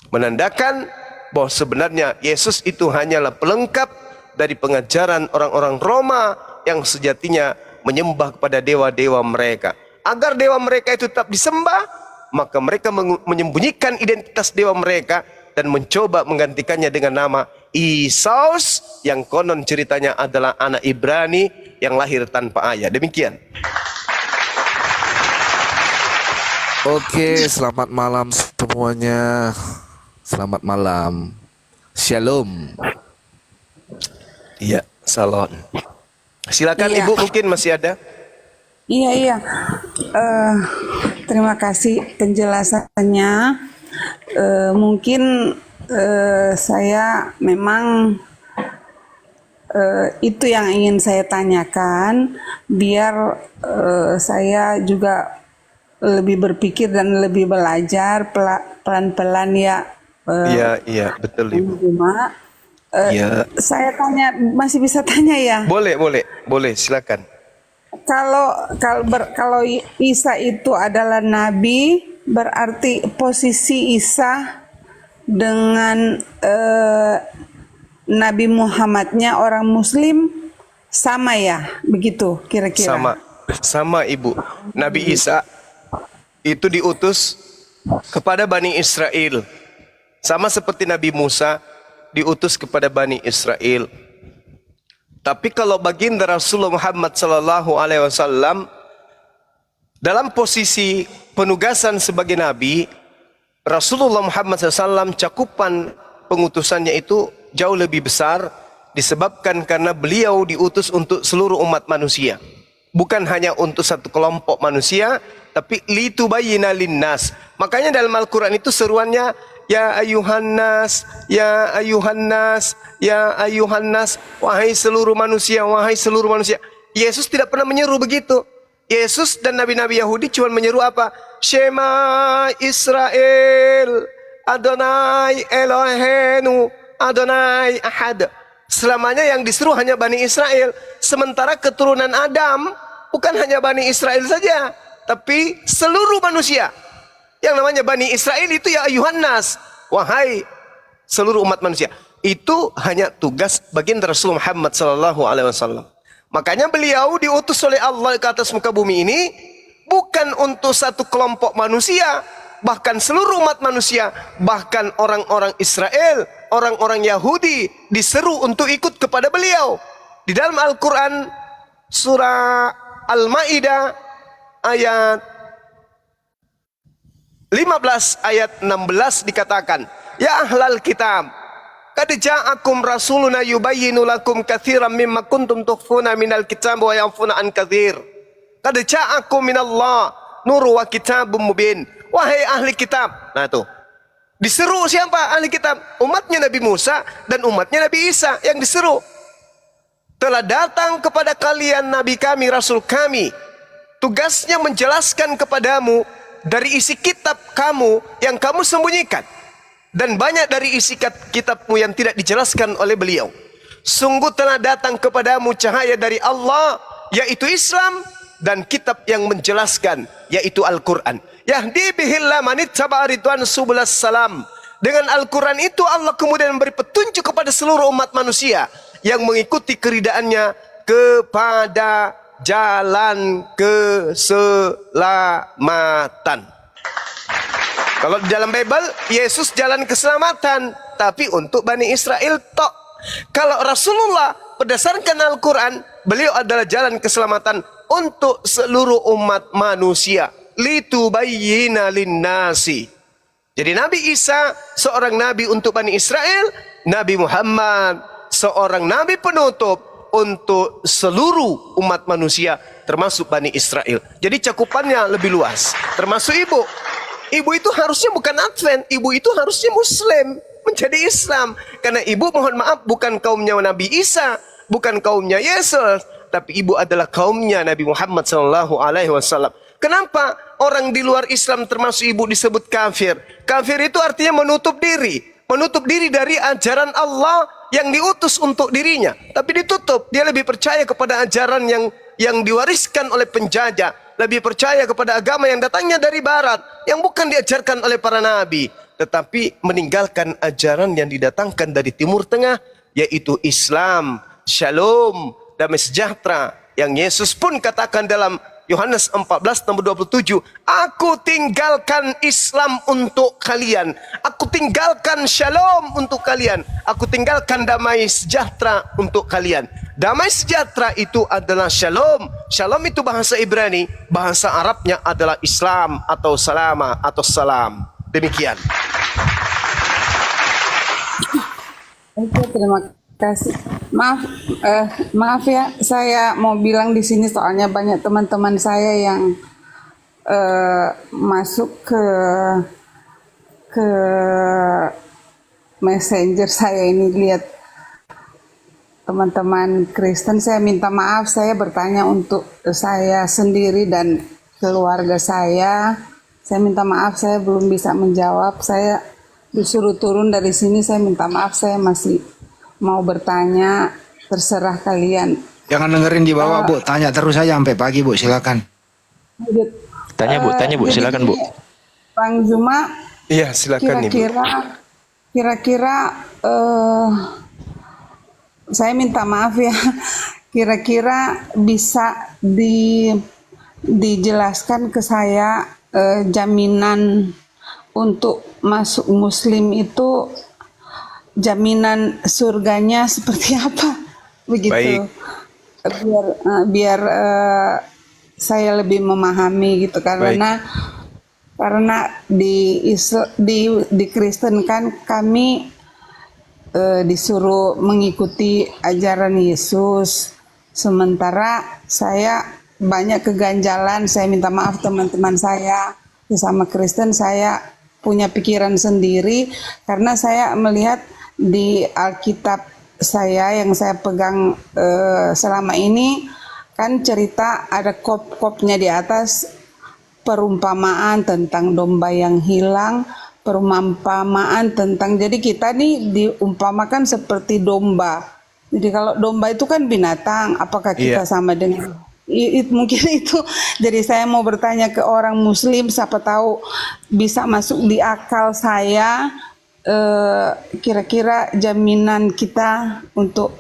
Menandakan bahwa sebenarnya Yesus itu hanyalah pelengkap dari pengajaran orang-orang Roma yang sejatinya menyembah kepada dewa-dewa mereka. Agar dewa mereka itu tetap disembah, maka mereka menyembunyikan identitas dewa mereka dan mencoba menggantikannya dengan nama Isus, yang konon ceritanya adalah anak Ibrani yang lahir tanpa ayah. Demikian. Oke, selamat malam semuanya. Selamat malam. Shalom. Iya, salon. Silakan Iya. Ibu, mungkin masih ada. Iya. Terima kasih penjelasannya. Mungkin saya memang itu yang ingin saya tanyakan, biar saya juga lebih berpikir dan lebih belajar pelan-pelan ya. Iya, betul Ibu. Cuma, Iya. saya tanya, masih bisa tanya ya? Boleh, silakan. Kalau Isa itu adalah nabi, berarti posisi Isa dengan Nabi Muhammadnya orang Muslim sama ya, begitu kira-kira? Sama Ibu. Nabi Isa itu diutus kepada Bani Israel, sama seperti Nabi Musa diutus kepada Bani Israel. Tapi kalau baginda Rasulullah Muhammad sallallahu alaihi wasallam dalam posisi penugasan sebagai nabi, Rasulullah Muhammad SAW cakupan pengutusannya itu jauh lebih besar disebabkan karena beliau diutus untuk seluruh umat manusia. Bukan hanya untuk satu kelompok manusia, tapi litubayyina linnas. Makanya dalam Al-Quran itu seruannya ya ayuhan nas, ya ayuhan nas, ya ayuhan nas, wahai seluruh manusia, wahai seluruh manusia. Yesus tidak pernah menyeru begitu. Yesus dan nabi-nabi Yahudi cuma menyeru apa? Shema Israel, Adonai Elohenu, Adonai Ahad. Selamanya yang disuruh hanya Bani Israel. Sementara keturunan Adam bukan hanya Bani Israel saja, tapi seluruh manusia. Yang namanya Bani Israel itu ya ayuhan nas, wahai seluruh umat manusia. Itu hanya tugas baginda Rasul Muhammad SAW. Makanya beliau diutus oleh Allah ke atas muka bumi ini bukan untuk satu kelompok manusia, bahkan seluruh umat manusia, bahkan orang-orang Israel, orang-orang Yahudi diseru untuk ikut kepada beliau. Di dalam Al-Quran surah Al-Ma'idah ayat 15 ayat 16 dikatakan, ya ahlal kitab, qad ja'akum rasuluna yubayyinu lakum katsiran mimma kuntum tukhfuna minal kitab wa yanfuna an katsir. Qad ja'akum minallah nur wa kitabum mubin. Wahai ahli kitab. Nah tuh. Diseru siapa ahli kitab? Umatnya Nabi Musa dan umatnya Nabi Isa yang diseru. Telah datang kepada kalian nabi kami, rasul kami. Tugasnya menjelaskan kepadamu dari isi kitab kamu yang kamu sembunyikan. Dan banyak dari isi kitabmu yang tidak dijelaskan oleh beliau. Sungguh telah datang kepadamu cahaya dari Allah, yaitu Islam, dan kitab yang menjelaskan, yaitu Al-Quran. Yahdi bihillah manittaba ridwan subulas salam. Dengan Al-Quran itu Allah kemudian memberi petunjuk kepada seluruh umat manusia yang mengikuti keridaannya kepada jalan keselamatan. Kalau di dalam Bible, Yesus jalan keselamatan, tapi untuk Bani Israel tok. Kalau Rasulullah berdasarkan Al-Quran, beliau adalah jalan keselamatan untuk seluruh umat manusia. Litubayyina linnasi. Jadi Nabi Isa seorang nabi untuk Bani Israel, Nabi Muhammad seorang nabi penutup untuk seluruh umat manusia termasuk Bani Israel. Jadi cakupannya lebih luas, termasuk ibu. Ibu itu harusnya bukan Advent, ibu itu harusnya Muslim, menjadi Islam. Karena ibu, mohon maaf, bukan kaumnya Nabi Isa, bukan kaumnya Yesus, tapi ibu adalah kaumnya Nabi Muhammad SAW. Kenapa orang di luar Islam termasuk ibu disebut kafir? Kafir itu artinya menutup diri dari ajaran Allah yang diutus untuk dirinya. Tapi ditutup, dia lebih percaya kepada ajaran yang diwariskan oleh penjajah, lebih percaya kepada agama yang datangnya dari barat, yang bukan diajarkan oleh para nabi, tetapi meninggalkan ajaran yang didatangkan dari Timur Tengah, yaitu Islam, Shalom, damai sejahtera, yang Yesus pun katakan dalam Yohanes 14 nomor 27, aku tinggalkan Islam untuk kalian, aku tinggalkan Shalom untuk kalian, aku tinggalkan damai sejahtera untuk kalian. Damai sejahtera itu adalah Shalom. Shalom itu bahasa Ibrani, bahasa Arabnya adalah Islam atau Salama atau Salam. Demikian. Oke, terima kasih. Maaf ya, saya mau bilang di sini soalnya banyak teman-teman saya yang masuk ke messenger saya ini, lihat teman-teman Kristen. Saya minta maaf, saya bertanya untuk saya sendiri dan keluarga saya. Saya minta maaf, saya belum bisa menjawab. Saya disuruh turun dari sini, saya minta maaf, saya masih mau bertanya, terserah kalian. Jangan dengerin di bawah, Bu. Tanya terus saja sampai pagi, Bu. Silakan. Tanya, Bu. Silakan, Bu. Bang Juma, Iya, silakan Ibu. Kira-kira saya minta maaf ya. Kira-kira bisa dijelaskan ke saya jaminan untuk masuk Muslim itu, jaminan surganya seperti apa, begitu. Baik. Biar saya lebih memahami gitu, karena Karena di Kristen kan kami disuruh mengikuti ajaran Yesus. Sementara saya banyak keganjalan. Saya minta maaf teman-teman saya sesama Kristen, saya punya pikiran sendiri karena saya melihat di Alkitab saya yang saya pegang selama ini kan cerita ada kop-kopnya di atas, perumpamaan tentang domba yang hilang, perumpamaan tentang, jadi kita nih diumpamakan seperti domba. Jadi kalau domba itu kan binatang, apakah kita sama dengan mungkin itu. Jadi saya mau bertanya ke orang Muslim, siapa tahu bisa masuk di akal saya, kira-kira jaminan kita untuk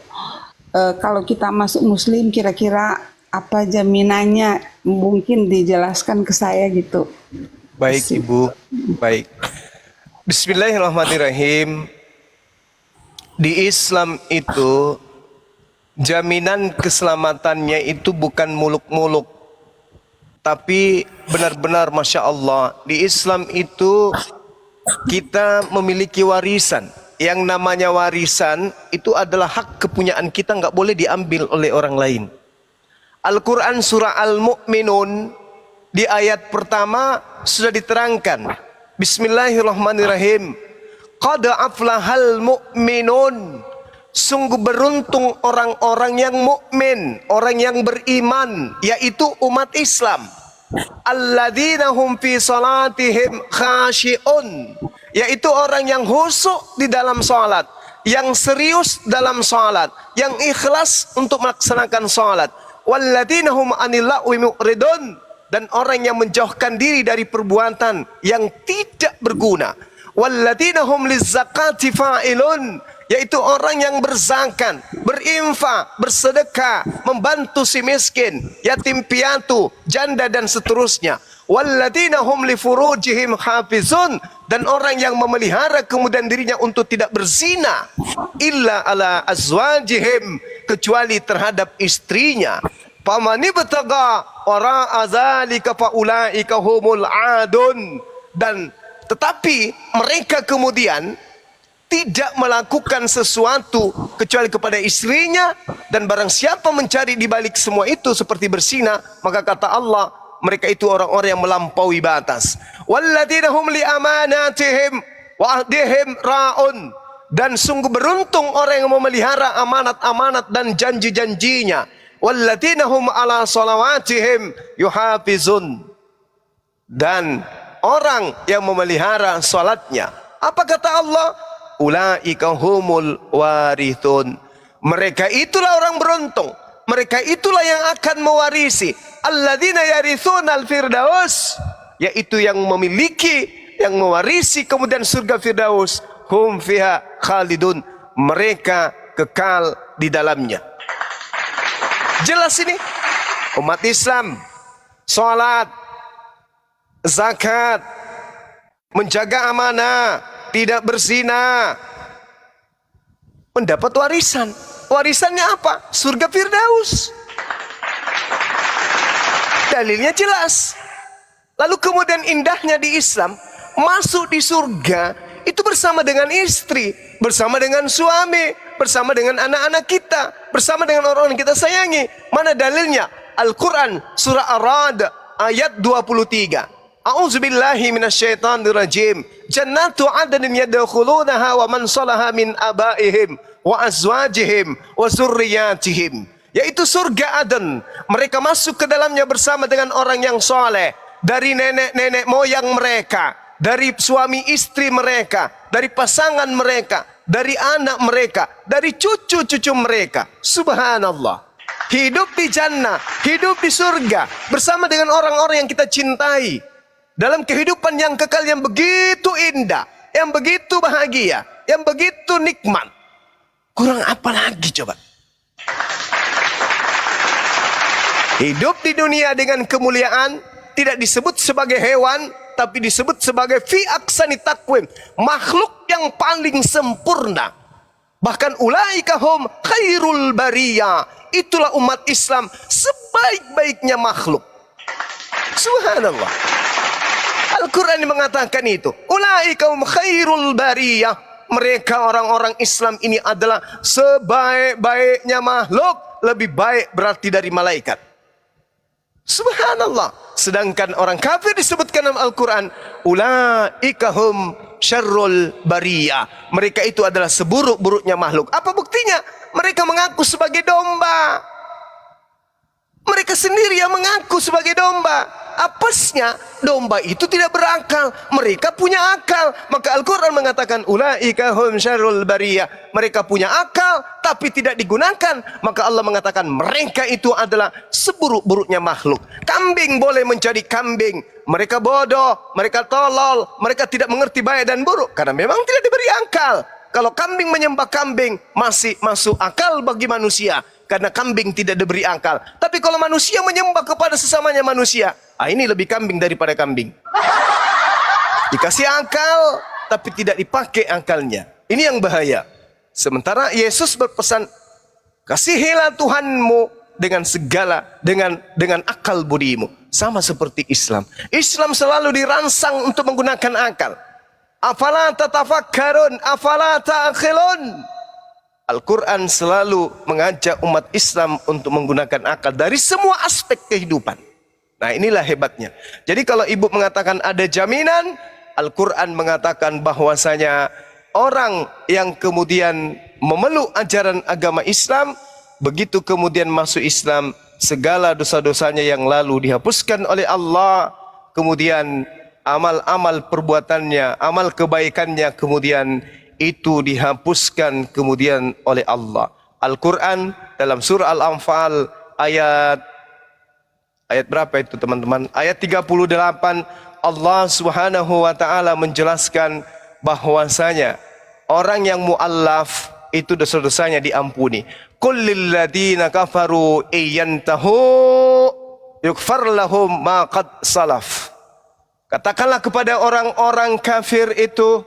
kalau kita masuk Muslim, kira-kira apa jaminannya, mungkin dijelaskan ke saya gitu. Baik Ibu, baik. Bismillahirrahmanirrahim. Di Islam itu jaminan keselamatannya itu bukan muluk-muluk, tapi benar-benar Masya Allah. Di Islam itu kita memiliki warisan. Yang namanya warisan itu adalah hak kepunyaan kita, nggak boleh diambil oleh orang lain. Al-Quran surah Al-Mu'minun di ayat pertama sudah diterangkan. Bismillahirrahmanirrahim. Qad aflahal mu'minun. Sungguh beruntung orang-orang yang mukmin, orang yang beriman, yaitu umat Islam. Alladzina hum fi salatihim khashi'un, yaitu orang yang khusyuk di dalam salat, yang serius dalam salat, yang ikhlas untuk melaksanakan salat. Walladzina hum 'anil lagwi mu'ridun, dan orang yang menjauhkan diri dari perbuatan yang tidak berguna. Walladzina hum lizzakati fa'ilun, yaitu orang yang berzakat, berinfak, bersedekah, membantu si miskin, yatim piatu, janda dan seterusnya. Walladzina hum li furujihim hafizun, dan orang yang memelihara kemudian dirinya untuk tidak berzina, illa ala azwajihim, kecuali terhadap istrinya. Famani bataga wara'a dzalika faulaika humul adun, dan tetapi mereka kemudian tidak melakukan sesuatu kecuali kepada istrinya, dan barang siapa mencari di balik semua itu seperti berzina, maka kata Allah, mereka itu orang-orang yang melampaui batas. Walladzina hum li amanatihim wa ahdihim ra'un, dan sungguh beruntung orang yang memelihara amanat-amanat dan janji-janjinya. Walladzina hum ala salawatihim yuhafizun, dan orang yang memelihara salatnya. Apa kata Allah? Ulaika humul warithun. Mereka itulah orang beruntung. Mereka itulah yang akan mewarisi. Alladzina yarithuna al-firdaus, yaitu yang memiliki, yang mewarisi kemudian surga Firdaus. Hum fiha khalidun, mereka kekal di dalamnya. Jelas ini umat Islam, salat, zakat, menjaga amanah, tidak berzina, mendapat warisan. Warisannya apa? Surga Firdaus. Dalilnya jelas. Lalu kemudian indahnya di Islam, masuk di surga itu bersama dengan istri, bersama dengan suami, bersama dengan anak-anak kita, bersama dengan orang yang kita sayangi. Mana dalilnya? Al-Quran surah Ar-Ra'd ayat 23. A'udzubillahi minasyaitonir rajim. Jannatu 'adnin yadkhulunaha wa man salaha min abaihim wa azwajihim wa zurriyyatihim. Yaitu surga Aden. Mereka masuk ke dalamnya bersama dengan orang yang soleh, dari nenek-nenek moyang mereka, dari suami istri mereka, dari pasangan mereka, dari anak mereka, dari cucu-cucu mereka. Subhanallah. Hidup di jannah, hidup di surga bersama dengan orang-orang yang kita cintai, dalam kehidupan yang kekal yang begitu indah, yang begitu bahagia, yang begitu nikmat. Kurang apa lagi coba? Hidup di dunia dengan kemuliaan, tidak disebut sebagai hewan, tapi disebut sebagai fi aksani takwim, makhluk yang paling sempurna. Bahkan ulaika hum khairul bariyah, itulah umat Islam sebaik-baiknya makhluk. Subhanallah. Al-Quran mengatakan itu. Ulaika hum khairul bariyah. Mereka orang-orang Islam ini adalah sebaik-baiknya makhluk. Lebih baik berarti dari malaikat. Subhanallah. Sedangkan orang kafir disebutkan dalam Al-Quran, ulaika hum syarrul bariyah. Mereka itu adalah seburuk-buruknya makhluk. Apa buktinya? Mereka mengaku sebagai domba. Mereka sendiri yang mengaku sebagai domba. Apesnya, domba itu tidak berakal. Mereka punya akal. Maka Al-Quran mengatakan, ulaika hum syarrul bariyah. Mereka punya akal, tapi tidak digunakan. Maka Allah mengatakan, mereka itu adalah seburuk-buruknya makhluk. Kambing boleh menjadi kambing. Mereka bodoh, mereka tolol, mereka tidak mengerti baik dan buruk. Karena memang tidak diberi akal. Kalau kambing menyembah kambing, masih masuk akal bagi manusia. Karena kambing tidak diberi akal. Tapi kalau manusia menyembah kepada sesamanya manusia, ini lebih kambing daripada kambing. Dikasih akal, tapi tidak dipakai akalnya. Ini yang bahaya. Sementara Yesus berpesan, kasihilah Tuhanmu dengan segala, dengan akal budimu. Sama seperti Islam. Islam selalu dirangsang untuk menggunakan akal. Afala tatafakkarun, afala ta'khilun. Al-Quran selalu mengajak umat Islam untuk menggunakan akal dari semua aspek kehidupan. Nah, inilah hebatnya. Jadi kalau ibu mengatakan ada jaminan, Al-Quran mengatakan bahwasanya orang yang kemudian memeluk ajaran agama Islam, begitu kemudian masuk Islam, segala dosa-dosanya yang lalu dihapuskan oleh Allah, kemudian amal-amal perbuatannya, amal kebaikannya kemudian itu dihapuskan kemudian oleh Allah. Al-Quran dalam surah Al-Anfal ayat berapa itu teman-teman? Ayat 38, Allah Subhanahu wa taala menjelaskan bahwasanya orang yang muallaf itu dosa-dosanya diampuni. Qul lil ladzina kafaru iyantahu yughfar lahum ma qad salaf. Katakanlah kepada orang-orang kafir itu,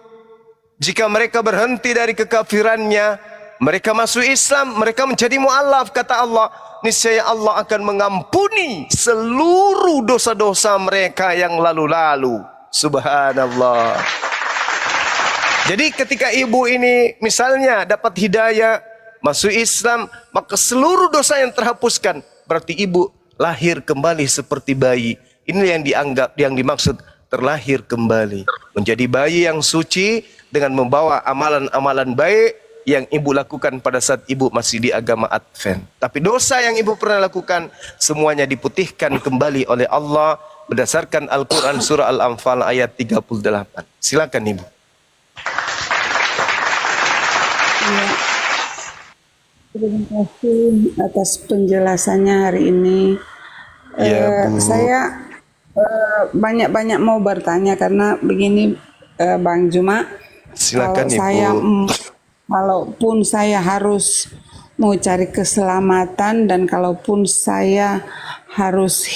jika mereka berhenti dari kekafirannya, mereka masuk Islam, mereka menjadi mu'allaf, kata Allah, niscaya Allah akan mengampuni seluruh dosa-dosa mereka yang lalu-lalu. Subhanallah. Jadi ketika ibu ini misalnya dapat hidayah, masuk Islam, maka seluruh dosa yang terhapuskan. Berarti ibu lahir kembali seperti bayi. Ini yang dianggap, yang dimaksud terlahir kembali. Menjadi bayi yang suci dengan membawa amalan-amalan baik yang ibu lakukan pada saat ibu masih di agama Advent. Tapi dosa yang ibu pernah lakukan semuanya diputihkan kembali oleh Allah berdasarkan Al-Quran surah Al-Anfal ayat 38. Silakan ibu. Ya, terima kasih atas penjelasannya hari ini. Ya, Bu. Saya banyak-banyak mau bertanya karena begini, Bang Juma. Silakan Kalau ibu. saya, kalaupun saya harus mau cari keselamatan dan kalaupun saya harus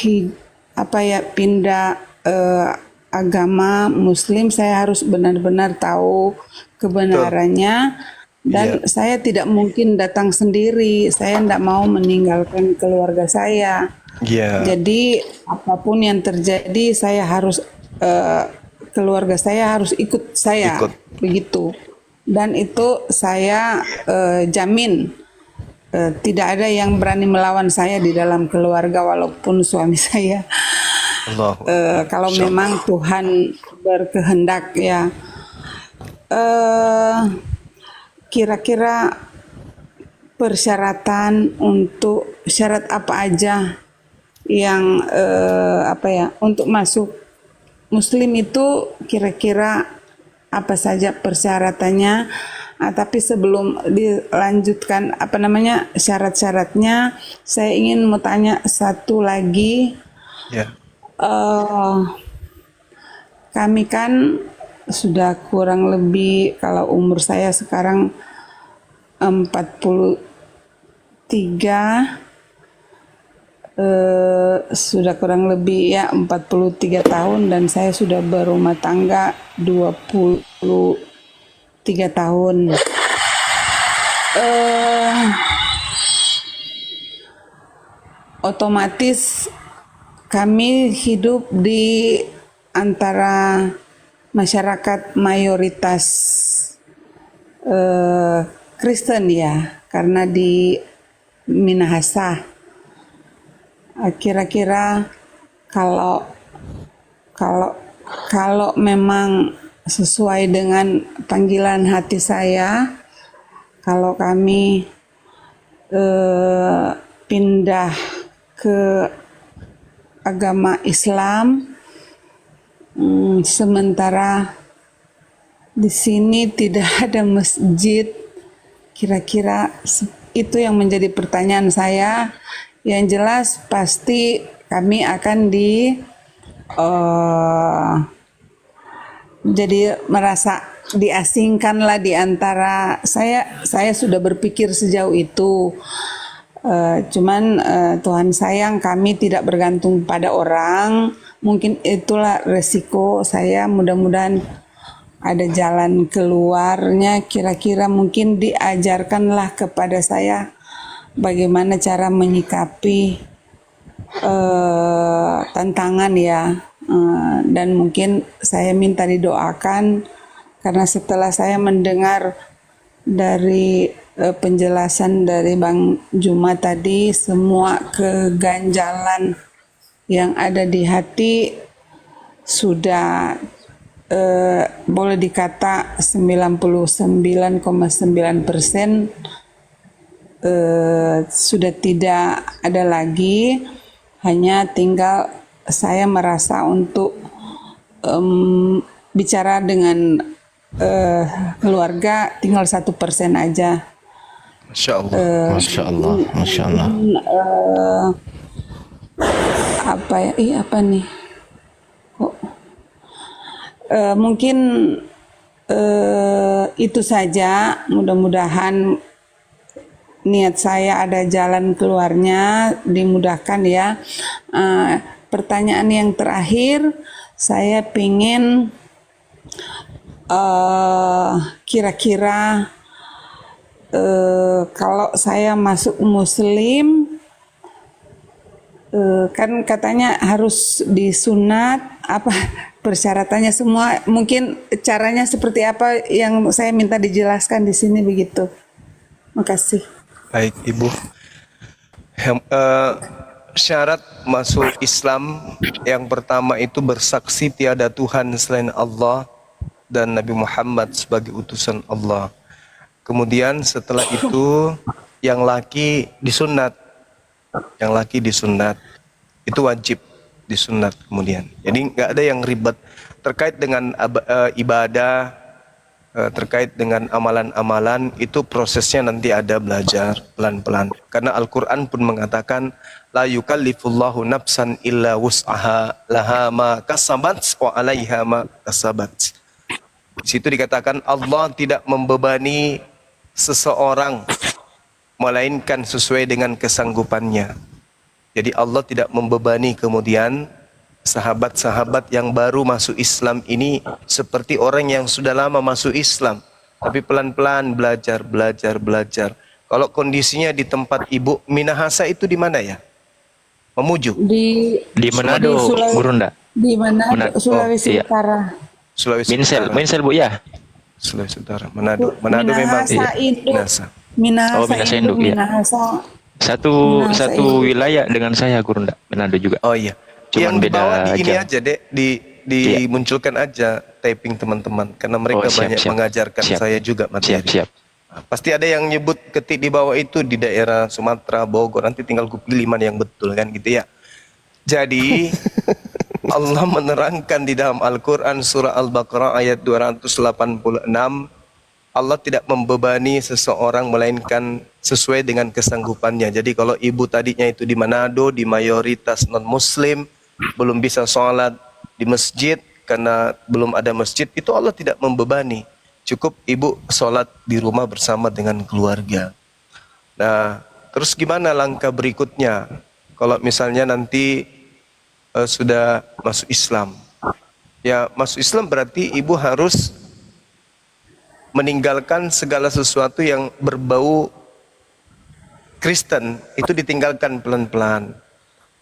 pindah agama Muslim, saya harus benar-benar tahu kebenarannya. Dan saya tidak mungkin datang sendiri. Saya tidak mau meninggalkan keluarga saya. Jadi apapun yang terjadi, saya harus keluarga saya harus ikut saya, begitu. Dan itu saya jamin tidak ada yang berani melawan saya di dalam keluarga walaupun suami saya. Kalau memang Tuhan berkehendak ya. Kira-kira persyaratan untuk syarat apa aja yang untuk masuk Muslim itu kira-kira apa saja persyaratannya? Tapi sebelum dilanjutkan syarat-syaratnya, saya ingin mau tanya satu lagi. Kami kan sudah kurang lebih, kalau umur saya sekarang 43, sudah kurang lebih ya 43 tahun dan saya sudah berumah tangga 23 tahun. Otomatis kami hidup di antara masyarakat mayoritas Kristen ya, karena di Minahasa. Kira-kira kalau kalau kalau memang sesuai dengan panggilan hati saya, kalau kami pindah ke agama Islam, sementara di sini tidak ada masjid, kira-kira itu yang menjadi pertanyaan saya. Yang jelas pasti kami akan jadi merasa diasingkan lah di antara saya sudah berpikir sejauh itu. Cuman Tuhan sayang kami tidak bergantung pada orang. Mungkin itulah resiko saya, mudah-mudahan ada jalan keluarnya. Kira-kira mungkin diajarkanlah kepada saya bagaimana cara menyikapi tantangan ya. Dan mungkin saya minta didoakan, karena setelah saya mendengar dari penjelasan dari Bang Juma tadi, semua keganjalan yang ada di hati sudah boleh dikata 99,9% sudah tidak ada lagi. Hanya tinggal saya merasa untuk bicara dengan keluarga tinggal 1% aja. Masya Allah. Masya Allah, Masya Allah. Apa ya? Apa nih? Mungkin itu saja. Mudah-mudahan niat saya ada jalan keluarnya, dimudahkan ya. Pertanyaan yang terakhir, saya pingin kira-kira kalau saya masuk Muslim, kan katanya harus disunat, apa persyaratannya semua, mungkin caranya seperti apa yang saya minta dijelaskan di sini begitu. Makasih. Baik Ibu. Syarat masuk Islam yang pertama itu bersaksi tiada Tuhan selain Allah dan Nabi Muhammad sebagai utusan Allah. Kemudian setelah itu yang laki disunat. Yang laki disunat. Itu wajib disunat kemudian. Jadi nggak ada yang ribet terkait dengan ibadah, terkait dengan amalan-amalan, itu prosesnya nanti ada belajar pelan-pelan. Karena Al-Quran pun mengatakan la yukallifullahu nafsan illa wus'aha laha ma kasabat wa 'alaiha ma kasabat. Di situ dikatakan Allah tidak membebani seseorang melainkan sesuai dengan kesanggupannya. Jadi Allah tidak membebani kemudian sahabat-sahabat yang baru masuk Islam ini seperti orang yang sudah lama masuk Islam, tapi pelan-pelan belajar. Kalau kondisinya di tempat Ibu Minahasa itu di mana ya? Mamuju. Di Manado, Gurunda. Di Manado, Sulawesi iya. Utara. Sulawesi Minsel, Utara. Minsel Bu ya. Sulawesi Utara. Manado memang Minahasa Induk. Minahasa. Minahasa Induk, iya. Minahasa. Satu Minahasa wilayah dengan saya Gurunda, Manado juga. Oh iya. Cuman yang dibawa beda di ini jam. aja deh, dimunculkan aja taping teman-teman, karena mereka banyak mengajarkan saya juga materi. Siap. Pasti ada yang nyebut ketik di bawah itu di daerah Sumatera, Bogor. Nanti tinggal gue pilih mana yang betul kan gitu ya. Jadi Allah menerangkan di dalam Al-Quran surah Al-Baqarah ayat 286, Allah tidak membebani seseorang melainkan sesuai dengan kesanggupannya. Jadi kalau ibu tadinya itu di Manado, di mayoritas non-muslim, belum bisa sholat di masjid karena belum ada masjid, itu Allah tidak membebani. Cukup ibu sholat di rumah bersama dengan keluarga. Nah, terus gimana langkah berikutnya? Kalau misalnya nanti sudah masuk Islam. Ya, masuk Islam berarti ibu harus meninggalkan segala sesuatu yang berbau Kristen, itu ditinggalkan pelan-pelan.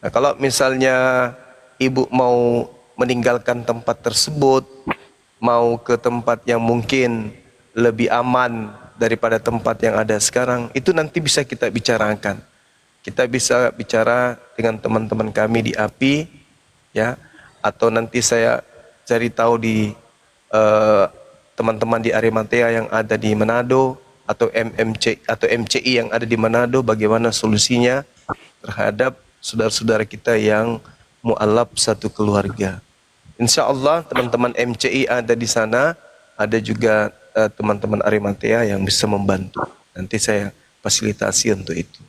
Nah, kalau misalnya ibu mau meninggalkan tempat tersebut, mau ke tempat yang mungkin lebih aman daripada tempat yang ada sekarang, itu nanti bisa kita bicarakan. Kita bisa bicara dengan teman-teman kami di API, ya, atau nanti saya cari tahu di teman-teman di Arimatea yang ada di Manado, atau MCI yang ada di Manado, bagaimana solusinya terhadap saudara-saudara kita yang mu'alaf satu keluarga. Insya Allah teman-teman MCI ada di sana, ada juga teman-teman Arimatea yang bisa membantu. Nanti saya fasilitasi untuk itu.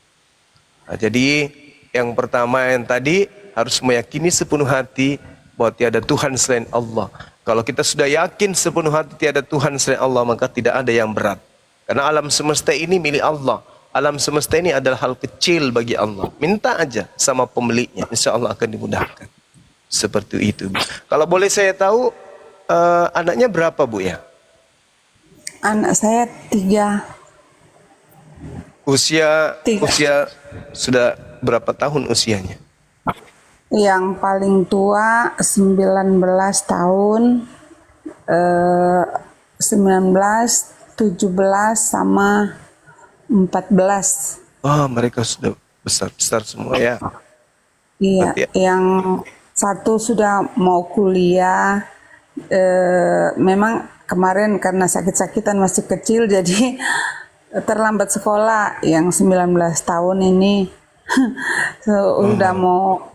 Nah, jadi yang pertama yang tadi harus meyakini sepenuh hati bahwa tiada Tuhan selain Allah. Kalau kita sudah yakin sepenuh hati tiada Tuhan selain Allah, maka tidak ada yang berat. Karena alam semesta ini milik Allah. Alam semesta ini adalah hal kecil bagi Allah. Minta aja sama pemiliknya, insya Allah akan dimudahkan. Seperti itu, Bu. Kalau boleh saya tahu, anaknya berapa, Bu, ya? Anak saya 3. Usia Tiga. sudah berapa tahun usianya? Yang paling tua 19 tahun, 19, 17 sama 14. Oh, mereka sudah besar-besar semua ya. Iya, Berarti ya. yang satu sudah mau kuliah. Memang kemarin karena sakit-sakitan masih kecil jadi terlambat sekolah. Yang 19 tahun ini udah mau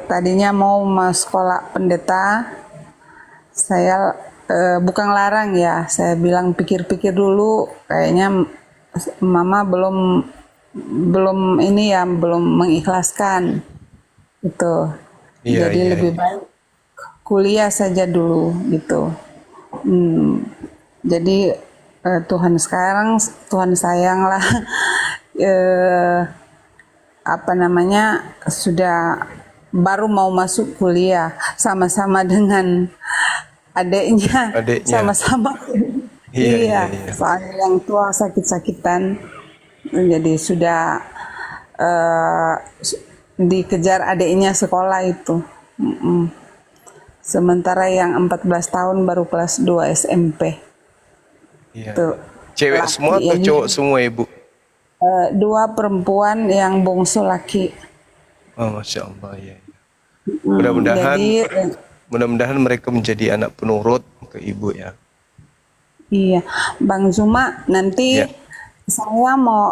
tadinya mau sekolah pendeta. Saya bukan larang ya, saya bilang pikir-pikir dulu, kayaknya mama belum ini ya, belum mengikhlaskan gitu. Iya, Jadi iya, lebih baik kuliah saja dulu gitu. Jadi Tuhan sayang lah. Apa namanya, sudah baru mau masuk kuliah sama-sama dengan adiknya. Sama-sama. Iya. Soalnya yang tua sakit-sakitan, jadi sudah dikejar adiknya sekolah itu. Sementara yang 14 tahun baru kelas 2 SMP. Iya. Tuh. Cewek Laki semua atau ini. cowok semua, Ibu? 2 perempuan, yang bungsu laki. Oh, Masya Allah, ya. Mudah-mudahan Jadi mudah-mudahan mereka menjadi anak penurut ke Ibu ya. iya, Bang Zuma, nanti Ya. saya mau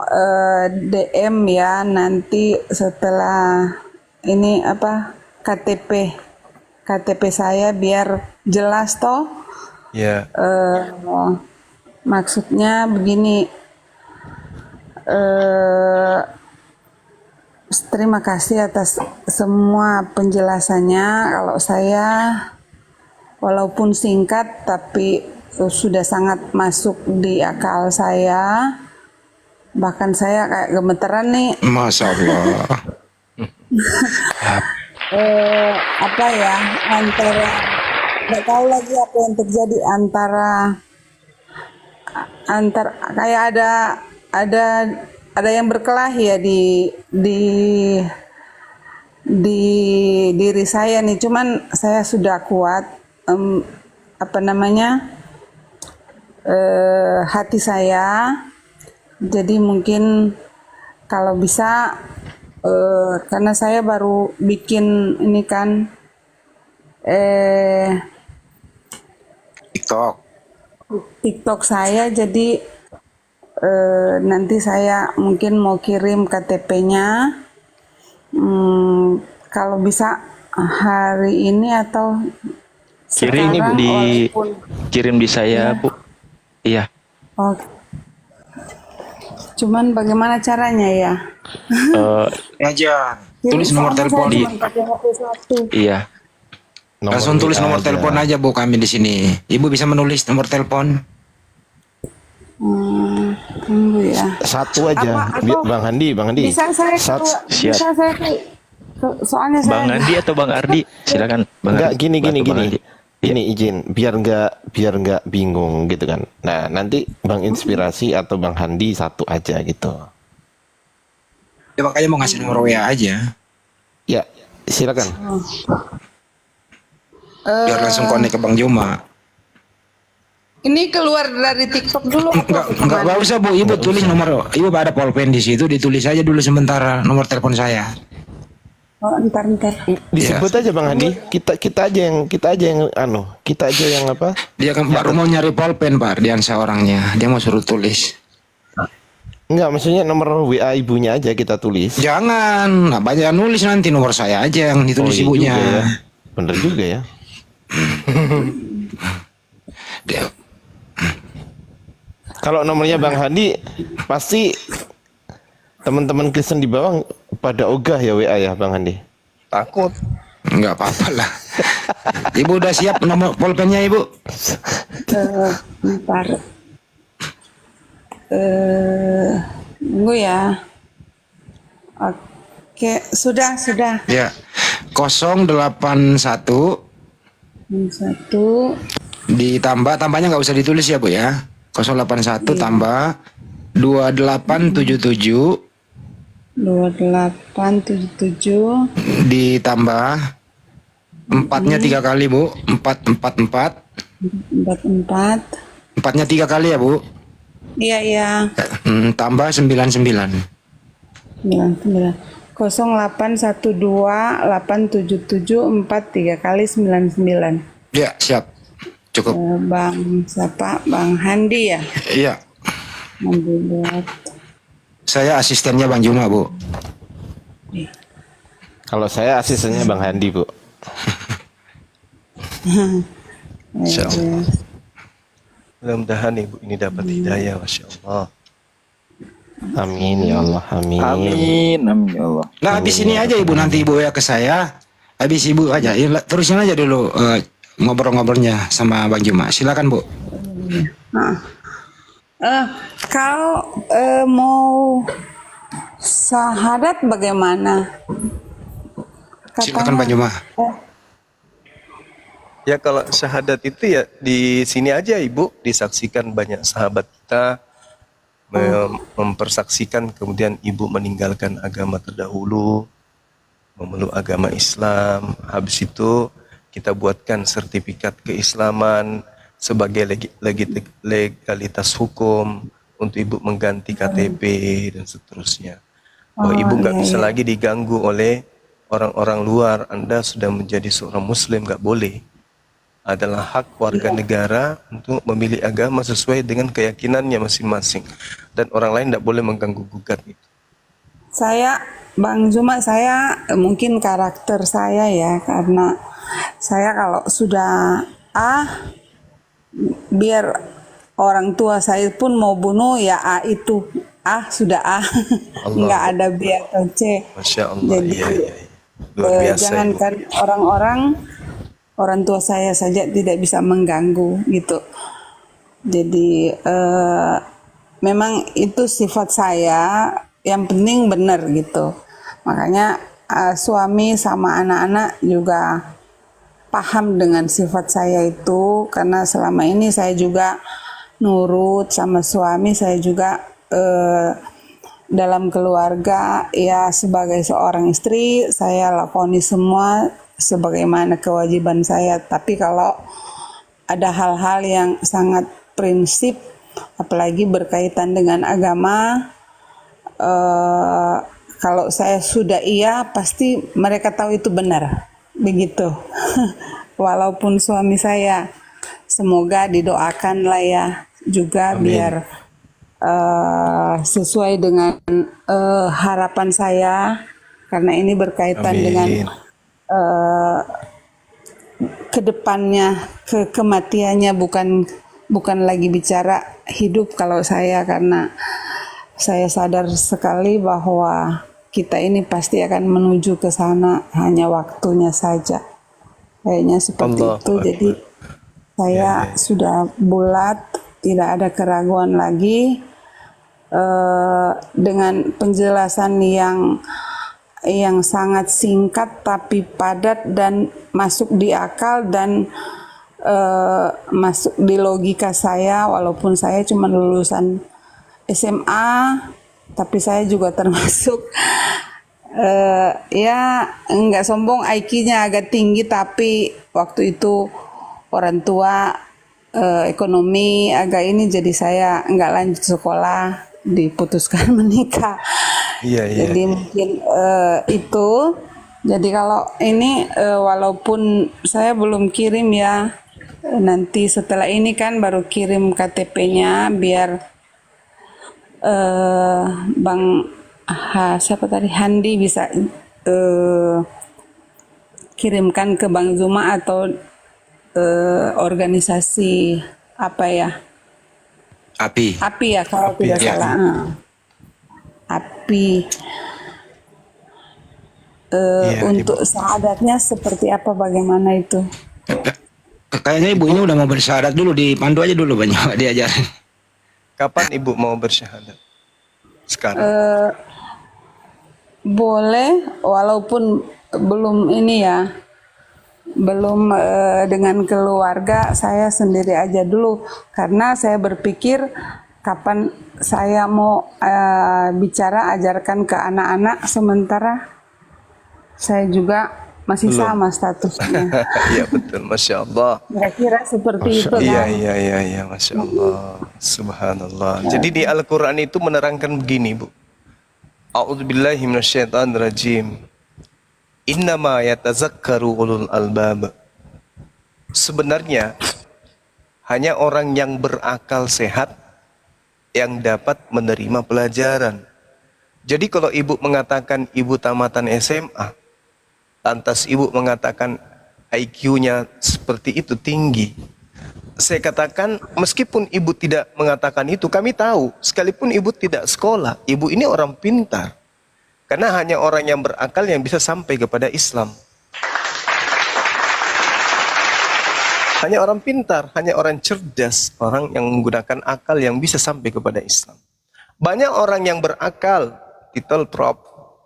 DM ya, nanti setelah ini apa, KTP saya biar jelas toh. Ya. Maksudnya begini, terima kasih atas semua penjelasannya. Kalau saya walaupun singkat tapi sudah sangat masuk di akal saya. Bahkan saya kayak gemeteran nih. Masya Allah. Apa ya, antara nggak tahu lagi apa yang terjadi antara kayak ada yang berkelahi ya di diri saya nih. Cuman saya sudah kuat, apa namanya, hati saya. Jadi mungkin kalau bisa, karena saya baru bikin ini kan TikTok saya, jadi nanti saya mungkin mau kirim KTP-nya, kalau bisa hari ini atau Kirim sekarang, kirim di saya, Bu. Iya. Oh. Cuman bagaimana caranya ya? Aja. Tulis nomor Soalnya telepon. saya cuma pakai HP satu. Iya. Langsung tulis nomor telepon aja, Bu, kami di sini. Ibu bisa menulis nomor telepon. Tunggu ya. Satu aja. Atau Bang Handi. Bisa saya Siap. bisa saya soalnya saya Bang Andi atau Bang Ardi? Silakan. Bang Enggak, Ardi. gini. Atau Bang Andi. Ini izin biar nggak bingung gitu kan. Nah, nanti Bang Inspirasi atau Bang Handi satu aja gitu. Ya makanya mau ngasih nomor WA aja. Ya, silakan. Biar langsung connect ke Bang Juma. Ini keluar dari TikTok dulu apa Enggak usah Bu, Ibu tulis nomor. Ibu ada pulpen di situ, ditulis aja dulu sementara nomor telepon saya. Oh, ntar. Disebut aja Bang Handi. Kita aja yang apa? Dia kan baru mau nyari pulpen Pak Ardiansa orangnya. Dia mau suruh tulis. Enggak, maksudnya nomor WA ibunya aja kita tulis. Jangan, nah, banyak nulis nanti nomor saya aja yang ditulis iya ibunya. juga ya. Bener juga ya. Dia, Kalau nomornya Bang Handi, pasti teman-teman Kristen di bawah pada ogah ya WA ya Bang Handi. Takut. enggak apa-apa lah. Ibu udah siap nomor pulpennya Ibu? Ntar. Tunggu ya. Oke, sudah. Ya. 081 1 tambahnya nggak usah ditulis ya Bu ya. 081 tambah 2877 ditambah 4-nya 3 kali Bu. 444 4-nya 3 kali ya Bu. Iya. Tambah 99. 0812 877 43 kali 99. Ya siap. Cukup. Bang siapa? Bang Handi ya? Iya. Handi buat. Saya asistennya Bang Juma Bu. Kalau saya asistennya Bang Handi Bu. Insyaallah. Mudah-mudahan Ibu ini dapat hidayah, Masya Allah. Amin ya Allah, amin. Amin, amin ya Allah. Nah habis ini aja Ibu, nanti Ibu ya ke saya. Habis Ibu aja, terusin aja dulu ngobrol-ngobrolnya sama Bang Juma. Silakan Bu. Kalau mau syahadat bagaimana? Silakan Bang Juma. Ya kalau syahadat itu ya di sini aja Ibu, disaksikan banyak sahabat kita mempersaksikan, kemudian Ibu meninggalkan agama terdahulu, memeluk agama Islam. Habis itu kita buatkan sertifikat keislaman sebagai legalitas hukum untuk Ibu mengganti KTP dan seterusnya. Bahwa Ibu nggak bisa lagi diganggu oleh orang-orang luar. Anda sudah menjadi seorang Muslim, nggak boleh. Adalah hak warga negara untuk memilih agama sesuai dengan keyakinannya masing-masing, dan orang lain tidak boleh mengganggu gugat itu. Saya, Bang Juma, saya mungkin karakter saya ya, karena saya kalau sudah biar orang tua saya pun mau bunuh ya itu sudah nggak ada B atau C. Masya Allah. Jadi iya. Luar biasa. jangankan orang tua saya saja tidak bisa mengganggu gitu. Jadi memang itu sifat saya, yang penting benar gitu. Makanya suami sama anak-anak juga paham dengan sifat saya itu, karena selama ini saya juga nurut sama suami. Saya juga dalam keluarga ya sebagai seorang istri saya lakoni semua sebagaimana kewajiban saya. Tapi kalau ada hal-hal yang sangat prinsip, apalagi berkaitan dengan agama, kalau saya sudah pasti mereka tahu itu benar, begitu. Walaupun suami saya, semoga didoakan lah ya juga. Amin. Biar sesuai dengan harapan saya, karena ini berkaitan Amin. dengan kedepannya, kematiannya, bukan lagi bicara hidup kalau saya, karena saya sadar sekali bahwa kita ini pasti akan menuju ke sana, hanya waktunya saja. Kayaknya seperti Allah itu. Jadi saya sudah bulat, tidak ada keraguan lagi, dengan penjelasan yang sangat singkat tapi padat dan masuk di akal dan masuk di logika saya. Walaupun saya cuma lulusan SMA, tapi saya juga termasuk Ya nggak sombong, IQ-nya agak tinggi, tapi waktu itu orang tua ekonomi agak ini, jadi saya nggak lanjut sekolah, diputuskan menikah. Iya, iya. Jadi mungkin itu. Jadi kalau ini walaupun saya belum kirim ya, nanti setelah ini kan baru kirim KTP-nya biar Bang siapa tadi, Handi bisa kirimkan ke Bang Zuma atau organisasi apa ya? Api. API ya kalau API, tidak ya. salah. API. Iya, Untuk syahadatnya seperti apa, bagaimana itu? Kayaknya ibunya udah mau bersyahadat dulu, dipandu aja dulu banyak diajarin. Kapan ibu mau bersyahadat? Sekarang. Boleh, walaupun belum ini ya, belum dengan keluarga, saya sendiri aja dulu, karena saya berpikir kapan saya mau bicara ajarkan ke anak-anak, sementara saya juga masih Belum. sama statusnya. Iya betul, masya Allah. Kira-kira seperti itu Iya, kan? iya, iya, iya, masya Allah, subhanallah. Jadi di Al-Quran itu menerangkan begini, Bu. A'udzubillahi minasyaitonirrajim. Innama yatazakkaru ulul albab. Sebenarnya hanya orang yang berakal sehat yang dapat menerima pelajaran. Jadi kalau ibu mengatakan ibu tamatan SMA, lantas ibu mengatakan IQ-nya seperti itu tinggi, saya katakan meskipun ibu tidak mengatakan itu, kami tahu sekalipun ibu tidak sekolah, ibu ini orang pintar. Karena hanya orang yang berakal yang bisa sampai kepada Islam. Hanya orang pintar, hanya orang cerdas, orang yang menggunakan akal yang bisa sampai kepada Islam. Banyak orang yang berakal, titel trop,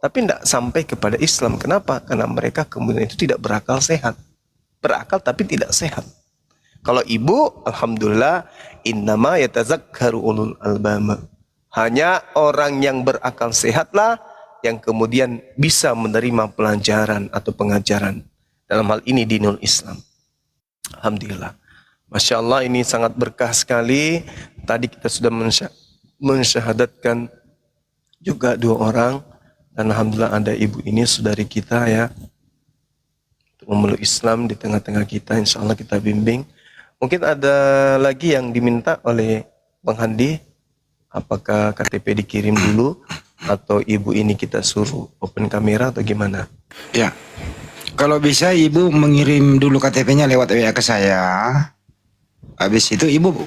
tapi tidak sampai kepada Islam. Kenapa? Karena mereka kemudian itu tidak berakal sehat. Berakal tapi tidak sehat. Kalau ibu, alhamdulillah, innama yatazakkaru ulul albab. Hanya orang yang berakal sehatlah yang kemudian bisa menerima pelajaran atau pengajaran. Dalam hal ini dinul Islam. Alhamdulillah. Masya Allah, ini sangat berkah sekali. Tadi kita sudah mensyahadatkan juga 2 orang. Dan alhamdulillah ada ibu ini, saudari kita ya. Untuk memeluk Islam di tengah-tengah kita. Insya Allah kita bimbing. Mungkin ada lagi yang diminta oleh Bang Handi. Apakah KTP dikirim dulu atau ibu ini kita suruh open kamera atau gimana? Ya. Kalau bisa ibu mengirim dulu KTP-nya lewat WA ke saya. Habis itu ibu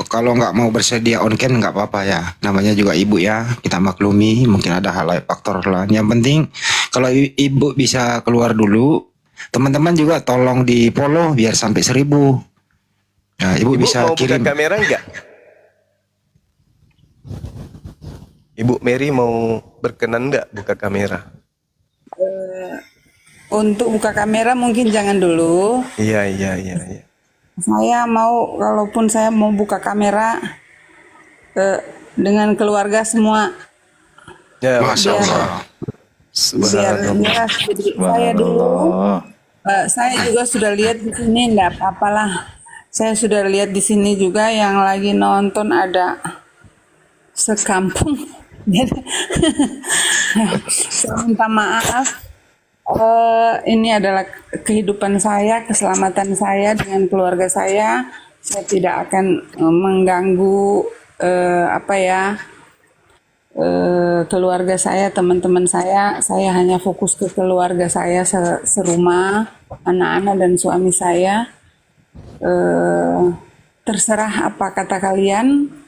kalau nggak mau bersedia on cam nggak apa-apa ya. Namanya juga ibu ya. Kita maklumi, mungkin ada hal lain, faktor lain. Yang penting kalau ibu bisa keluar dulu, teman-teman juga tolong di follow biar sampai 1000. Nah, ibu bisa mau kirim. buka kamera enggak? Ibu Mary mau berkenan enggak buka kamera? Untuk buka kamera mungkin jangan dulu. Iya, iya, iya, iya. Saya mau, kalaupun saya mau buka kamera dengan keluarga semua, Ya, Masya Allah. biar subhanallah. jelas. Jadi saya dulu, saya juga sudah lihat di sini, enggak apa-apalah. Saya sudah lihat di sini juga yang lagi nonton ada sekampung. Jadi, saya minta maaf. Ini adalah kehidupan saya, keselamatan saya dengan keluarga saya. Saya tidak akan mengganggu keluarga saya, teman-teman saya. Saya hanya fokus ke keluarga saya serumah, anak-anak dan suami saya. Terserah apa kata kalian.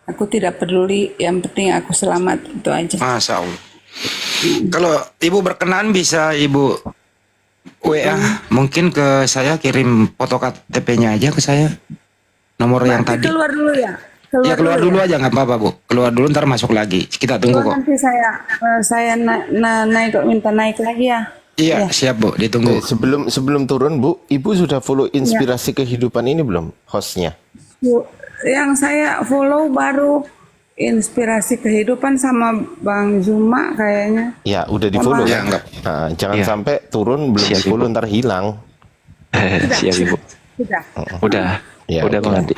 Aku tidak peduli, yang penting aku selamat, itu aja. Masya Allah. Kalau ibu berkenan bisa ibu WA mungkin ke saya, kirim foto KTP-nya aja ke saya. Nomor yang Nanti tadi. keluar dulu ya. Ya keluar dulu aja nggak apa-apa Bu. Keluar dulu ntar masuk lagi. Kita tunggu kok. Nanti saya naik, minta naik lagi ya. Iya siap Bu, ditunggu. Sebelum turun Bu, Ibu sudah follow inspirasi kehidupan ini belum hostnya? Yang saya follow baru inspirasi kehidupan sama Bang Zuma kayaknya. Ya, udah di follow Ya, kan? enggak. Nah, jangan Iya. sampai turun belum Siap, di follow Ibu. ntar hilang. Siap Ibu. Sudah. Udah. Ya, Udah oke. Bang Andi.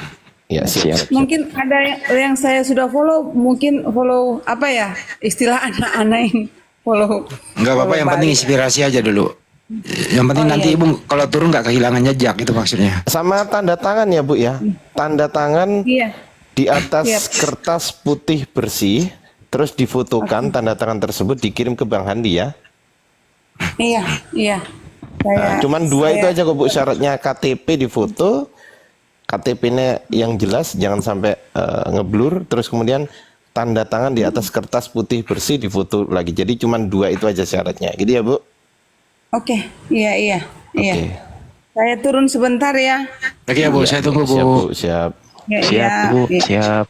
Ya, siap. Mungkin ada yang saya sudah follow, mungkin follow apa ya istilah anak-anak ini follow. Enggak apa-apa, follow yang penting balik. inspirasi aja dulu. Yang penting nanti ibu kalau turun nggak kehilangan jejak, itu maksudnya. Sama tanda tangan ya Bu ya. Tanda tangan Iya, di atas Siap. kertas putih bersih, terus difotokan tanda tangan tersebut dikirim ke Bang Handi ya. iya, iya. Nah, cuman dua itu aja kok Bu syaratnya, KTP difoto, KTP-nya yang jelas jangan sampai ngeblur, terus kemudian tanda tangan di atas kertas putih bersih difoto lagi. Jadi cuman dua itu aja syaratnya. Gitu ya Bu. Oke, iya, iya, iya. Oke. Saya turun sebentar ya. Oke ya Bu, saya tunggu Siap Bu. Bu, siap. Ya, Siap ya, Bu, ya. siap.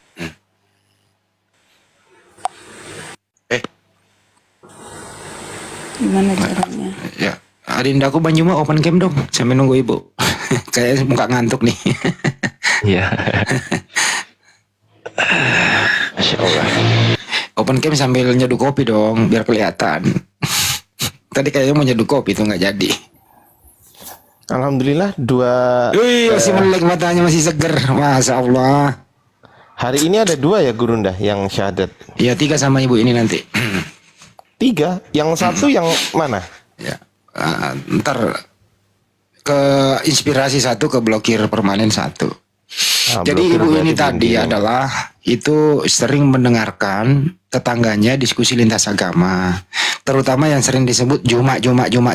Gimana caranya? Ya, Adinda aku Bang Juma open cam dong, sambil nunggu ibu. Kayaknya muka ngantuk nih. Iya. Masya Allah. Open cam sambil nyeduh kopi dong, biar kelihatan. Tadi kayaknya mau nyeduh kopi tuh nggak jadi. Alhamdulillah dua Wih, masih melek matanya, masih seger. Masya Allah. hari ini ada dua ya Gurunda yang syahadat. Ya 3 sama ibu ini nanti. 3, yang satu yang mana? Ya, ntar ke inspirasi 1, ke blokir permanen 1. Jadi blokir ibu ini berarti tadi belum. adalah itu sering mendengarkan tetangganya diskusi lintas agama, terutama yang sering disebut Juma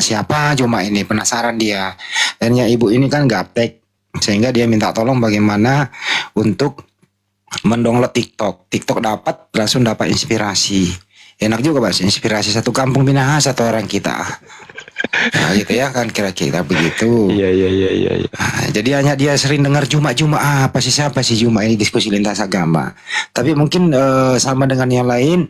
siapa Juma ini, penasaran dia. Dan ibu ini kan gaptek, sehingga dia minta tolong bagaimana untuk mendownload TikTok dapat, langsung dapat inspirasi. Enak juga Mas, inspirasi satu kampung binaan satu orang kita. Nah gitu ya kan, kira-kira begitu. Iya. Nah, jadi hanya dia sering dengar Juma apa sih, siapa sih Juma ini, diskusi lintas agama. Tapi mungkin sama dengan yang lain,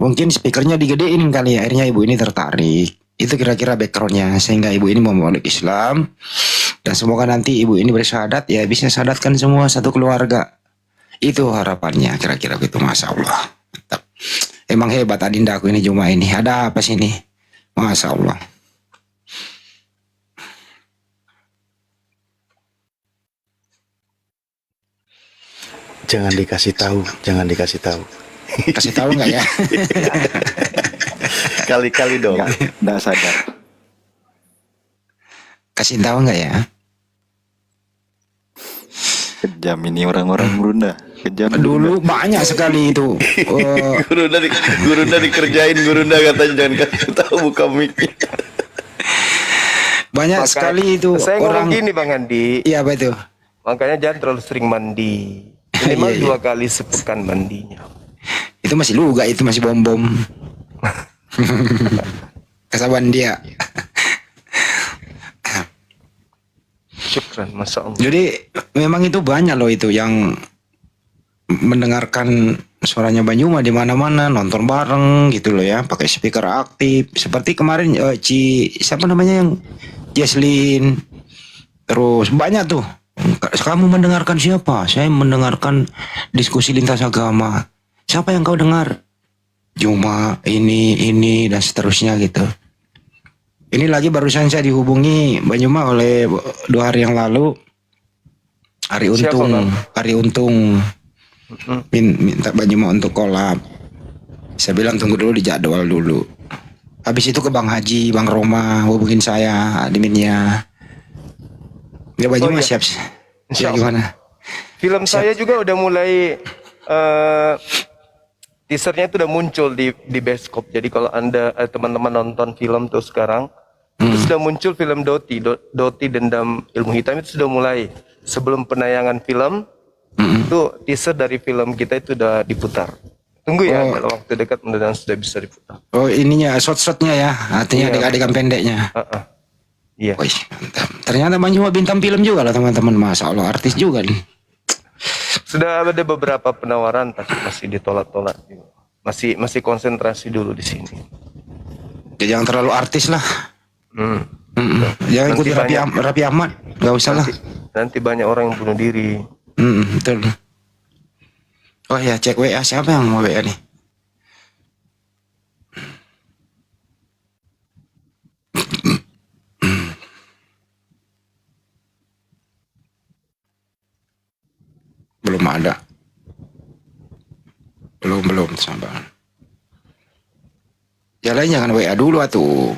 mungkin speakernya digedein kali ya, akhirnya ibu ini tertarik. Itu kira-kira backgroundnya, sehingga ibu ini mau memeluk Islam. Dan semoga nanti ibu ini bersyahadat, ya bisa syahadatkan semua satu keluarga. Itu harapannya, kira-kira gitu. Masya Allah, mantap. Emang hebat Adinda aku ini Juma ini. Ada apa sih ini? Masya Allah. Jangan dikasih tahu, jangan dikasih tahu. Kasih tahu nggak ya? Kali-kali dong. Nggak sadar. Kasih tahu nggak ya? Kejam ini orang-orang Brunda. Kejam. Dulu banyak sekali itu. Gurunda dikerjain, Gurunda katanya jangan kasih tahu buka mic-nya. Banyak Makanya sekali itu saya orang. ngomong gini Bang Andi, Iya apa itu? makanya jangan terlalu sering mandi. Minimal Iya, iya. 2 kali sepekan mandinya. Itu masih luga, itu masih bom. Kesabaran dia. Syukran, Masya Allah. Jadi memang itu banyak loh itu yang mendengarkan suaranya Banyuma di mana-mana, nonton bareng gitu loh ya, pakai speaker aktif. Seperti kemarin siapa namanya yang Jesslyn. Terus banyak tuh. Kamu mendengarkan siapa? Saya mendengarkan diskusi lintas agama. Siapa yang kau dengar? Juma ini dan seterusnya gitu. Ini lagi barusan saya dihubungi Banyuma oleh 2 hari yang lalu. Hari Siapa, Untung, Bang? Hari Untung minta Banyuma untuk collab. Saya bilang tunggu dulu, dijadwal dulu. Habis itu ke Bang Haji, Bang Roma hubungin saya, adminnya. Ya Banyuma iya. siap. Insya Ya Allah. gimana? Film saya juga udah mulai teasernya itu udah muncul di bioskop. Jadi kalau Anda teman-teman nonton film tuh sekarang itu sudah muncul film Doti Dendam Ilmu Hitam, itu sudah mulai. Sebelum penayangan film itu teaser dari film kita itu udah diputar. Tunggu ya, dalam waktu dekat mudah-mudahan sudah bisa diputar. Oh ininya shot-shotnya ya, artinya Iya. adegan-adegan pendeknya. Iya. Wih, mantap. Ternyata Banyuma bintang film juga lah teman-teman. Masya Allah, artis juga nih. Sudah ada beberapa penawaran tapi masih ditolak-tolak. Masih konsentrasi dulu di sini. Ya, jangan terlalu artis lah. Jangan Nanti ikuti banyak- Raffi Ahmad, gak usah lah. Nanti banyak orang yang bunuh diri. Betul. Oh ya, cek WA siapa yang mau WA nih? Belum ada. Belum sabar. Jalan jangan WA dulu atuh.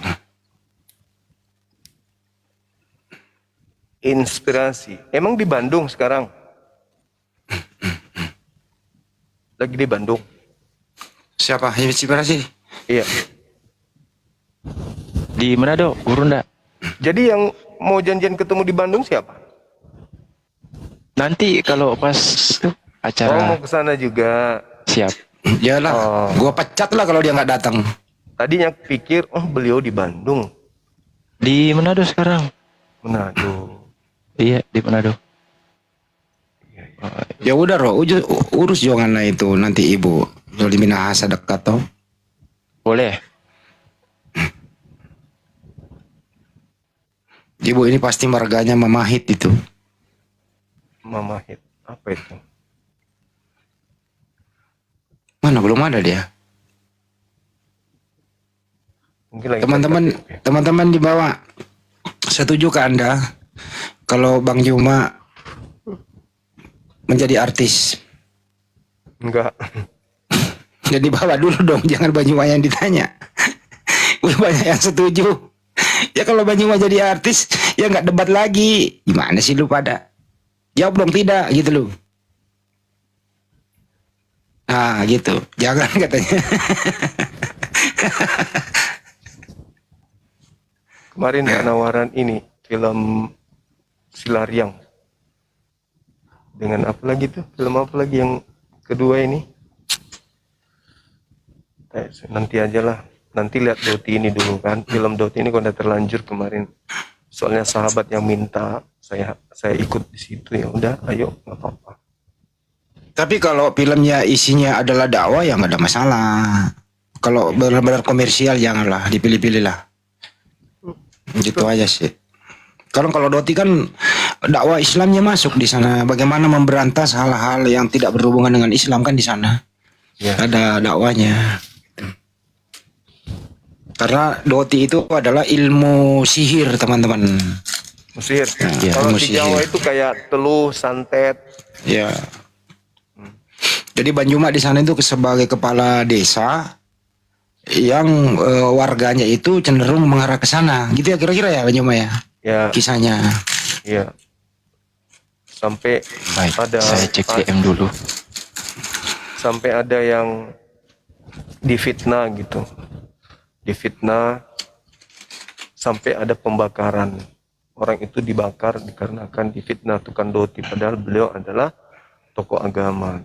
Inspirasi. Emang di Bandung sekarang? Lagi di Bandung. Siapa? Inspirasi? Iya. Di Manado, Gurunda. Jadi yang mau janjian ketemu di Bandung siapa? Nanti kalau pas tuh Oh, acara mau ke sana juga. siap. Yalah, Oh. gua pecat lah kalau dia nggak datang. Tadinya pikir, oh beliau di Bandung. Di Manado sekarang. Manado. Iya, di Manado. Ya udah roh, urus jangan lah itu nanti ibu. Kalau di Minahasa dekat toh. Boleh. Ibu ini pasti marganya Mamahit itu. Mamahit. Apa itu? Mana belum ada dia. Mungkin lagi Teman-teman di bawah setuju ke Anda kalau Bang Juma menjadi artis? Enggak. Jadi bawa dulu dong, jangan Bang Juma yang ditanya. Banyak yang setuju. Ya kalau Bang Juma jadi artis, ya nggak debat lagi. Gimana sih lu pada? Jawab dong tidak gitu loh. Nah gitu, jangan katanya. Kemarin penawaran ini film Silariang. Dengan apa lagi tuh? Film apa lagi yang kedua ini? Nanti aja lah. Nanti lihat Doti ini dulu kan. Film Doti ini udah terlanjur kemarin. Soalnya sahabat yang minta saya ikut di situ, ya udah, ayo, nggak apa-apa. Tapi kalau filmnya isinya adalah dakwah ya nggak ada masalah. Kalau benar-benar komersial janganlah dipilih-pilih lah. Gitu aja sih. Kalau Doti kan dakwah Islamnya masuk di sana. Bagaimana memberantas hal-hal yang tidak berhubungan dengan Islam kan di sana. Ya. Ada dakwanya. Karena Doti itu adalah ilmu sihir teman-teman. Mesir. Ya, Kalau ilmu di Jawa sihir. itu kayak teluh, santet. Ya. Jadi Banjuma di sana itu sebagai kepala desa yang warganya itu cenderung mengarah ke sana. Gitu ya kira-kira ya Banjuma ya. Ya. Kisahnya. Ya. Sampai Baik, ada saya cek DM dulu. sampai ada yang difitnah gitu. Difitnah sampai ada pembakaran. Orang itu dibakar dikarenakan difitnah tukang Doti, padahal beliau adalah tokoh agama.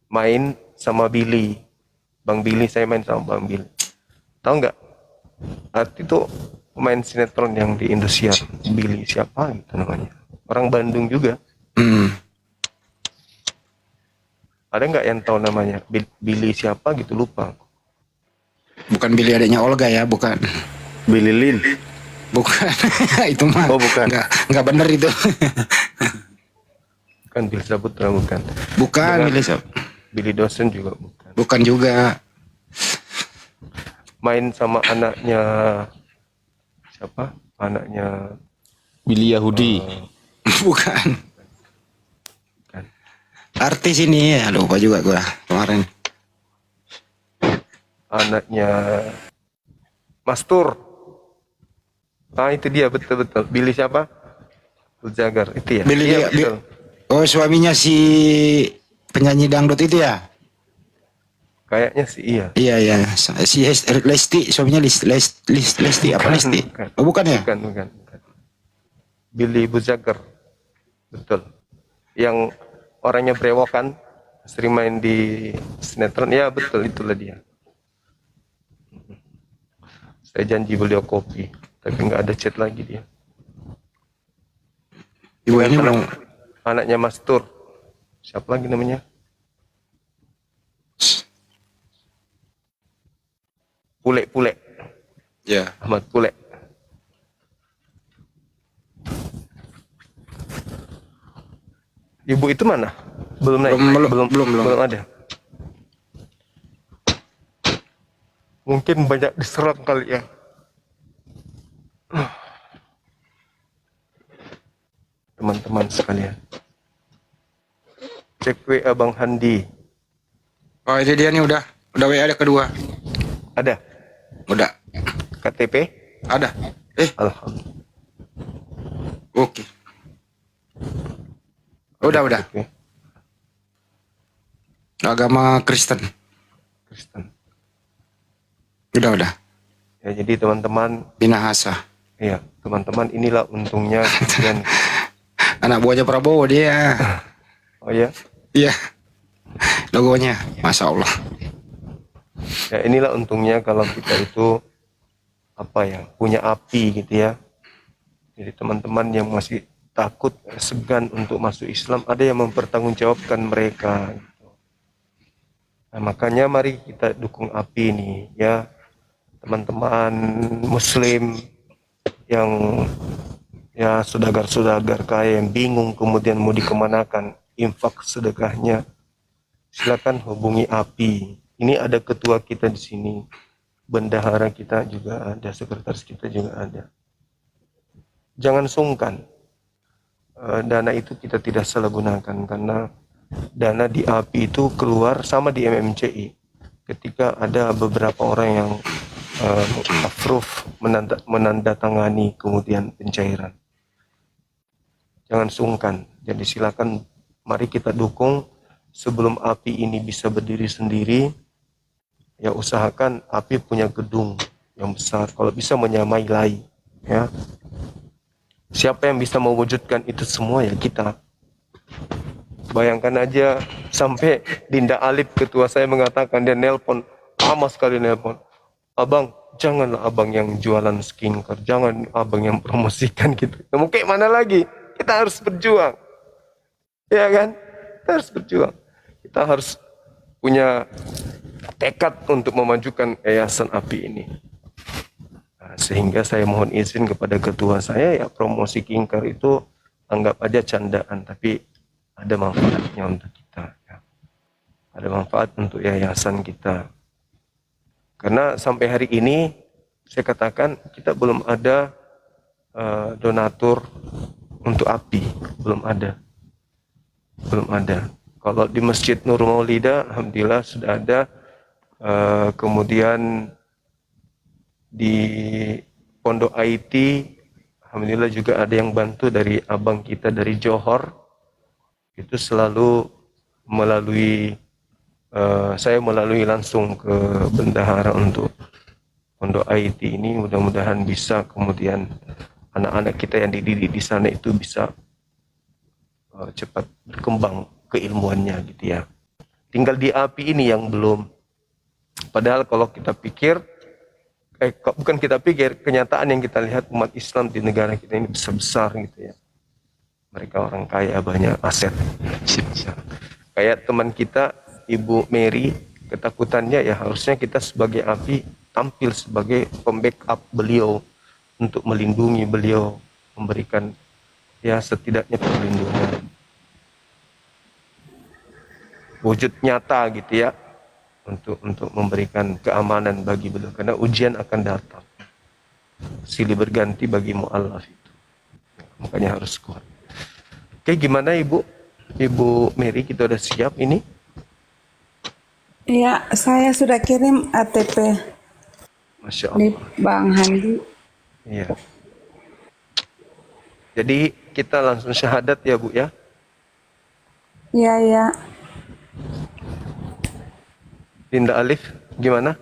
Main sama Billy, Bang Billy, saya main sama Bang Billy. Tahu nggak? Arti itu pemain sinetron yang di Indosiar. Billy siapa gitu namanya? Orang Bandung juga. Ada nggak yang tahu namanya? Billy siapa gitu, lupa. Bukan Billy adanya Olga ya, bukan. Billy Lin. Bukan. Itu mah. Oh, bukan. Nggak benar itu. Kan Billy Saputra bukan. Bukan Dengan Billy Billy Dosen juga bukan. Bukan juga. Main sama anaknya siapa? Anaknya Billy Yahudi. Bukan. Bukan. Artis ini ya, lupa juga gua kemarin. Anaknya Mastur. Ah itu dia, betul-betul. Billy siapa? Jagar itu ya. Billy Iya, betul. Oh, suaminya si penyanyi dangdut itu ya? Kayaknya sih iya. Iya ya, si Lesti, suaminya Lesti apa Lesti? Bukan. Oh, bukan ya? Bukan. Billy Buzagar. Betul. Yang orangnya brewokan, sering main di sinetron. Ya betul, itulah dia. Saya janji beliau kopi, tapi nggak ada chat lagi dia. Ibu ini Dengan belum. anaknya Mas Tur. Siapa lagi namanya? Pule. Ya. Ahmad Pule. Ibu itu mana? Belum naik? Belum ada. Mungkin banyak diserang kali ya. Teman-teman sekalian. Cek WA Bang Handi. Oh ini dia nih udah WA ada kedua. Ada? Udah. KTP? Ada. Alhamdulillah. Oke. Udah. Oke. Agama Kristen. Udah. Ya, jadi teman-teman, Binahasa. iya, teman-teman inilah untungnya kemudian. Anak buahnya Prabowo dia. Oh ya. Iya. Logonya, Masya Allah. Ya, inilah untungnya kalau kita itu punya api gitu ya. Jadi teman-teman yang masih takut, segan untuk masuk Islam, ada yang mempertanggungjawabkan mereka. Gitu. Nah, makanya mari kita dukung api ini ya, teman-teman Muslim yang ya saudagar-saudagar kaya yang bingung kemudian mau dikemanakan infak sedekahnya, silakan hubungi api. Ini ada ketua kita di sini, bendahara kita juga ada, sekretaris kita juga ada. Jangan sungkan. Dana itu kita tidak salah gunakan, karena dana di API itu keluar sama di MMCI ketika ada beberapa orang yang approve, menandatangani kemudian pencairan. Jangan sungkan. Jadi silakan mari kita dukung sebelum API ini bisa berdiri sendiri. Ya usahakan API punya gedung yang besar, kalau bisa menyamai LAI ya. Siapa yang bisa mewujudkan itu semua ya kita. Bayangkan aja sampai Dinda Alip ketua saya mengatakan, dia nelpon, lama sekali nelpon. Abang, janganlah abang yang jualan skincare, jangan abang yang promosikan gitu. Nah, mau kayak mana lagi? Kita harus berjuang. Ya kan? Kita harus berjuang. Kita harus punya tekad untuk memajukan yayasan API ini. Sehingga saya mohon izin kepada ketua saya, ya promosi skincare itu anggap aja candaan, tapi ada manfaatnya untuk kita ya. Ada manfaat untuk yayasan kita, karena sampai hari ini saya katakan kita belum ada donatur untuk API, belum ada. Kalau di Masjid Nur Maulida alhamdulillah sudah ada, kemudian di Pondok IT alhamdulillah juga ada yang bantu dari abang kita dari Johor. Itu selalu melalui saya melalui langsung ke bendahara untuk Pondok IT ini, mudah-mudahan bisa kemudian anak-anak kita yang dididik di sana itu bisa cepat berkembang keilmuannya gitu ya. Tinggal di API ini yang belum. Padahal kalau kita pikir bukan kita pikir, kenyataan yang kita lihat umat Islam di negara kita ini besar-besar gitu ya. Mereka orang kaya, banyak aset. Kayak teman kita, Ibu Mary, ketakutannya ya harusnya kita sebagai API tampil sebagai pembackup beliau untuk melindungi beliau, memberikan ya setidaknya perlindungan. Wujud nyata gitu ya. Untuk memberikan keamanan bagi beliau, karena ujian akan datang, silih berganti bagi mu'allaf itu, makanya harus kuat. Oke, gimana Ibu Mary, kita udah siap ini? Iya, saya sudah kirim ATP. Masya Di Allah. Bang Handi. Iya. Jadi kita langsung syahadat ya Bu ya. Iya. Dinda Alif, gimana?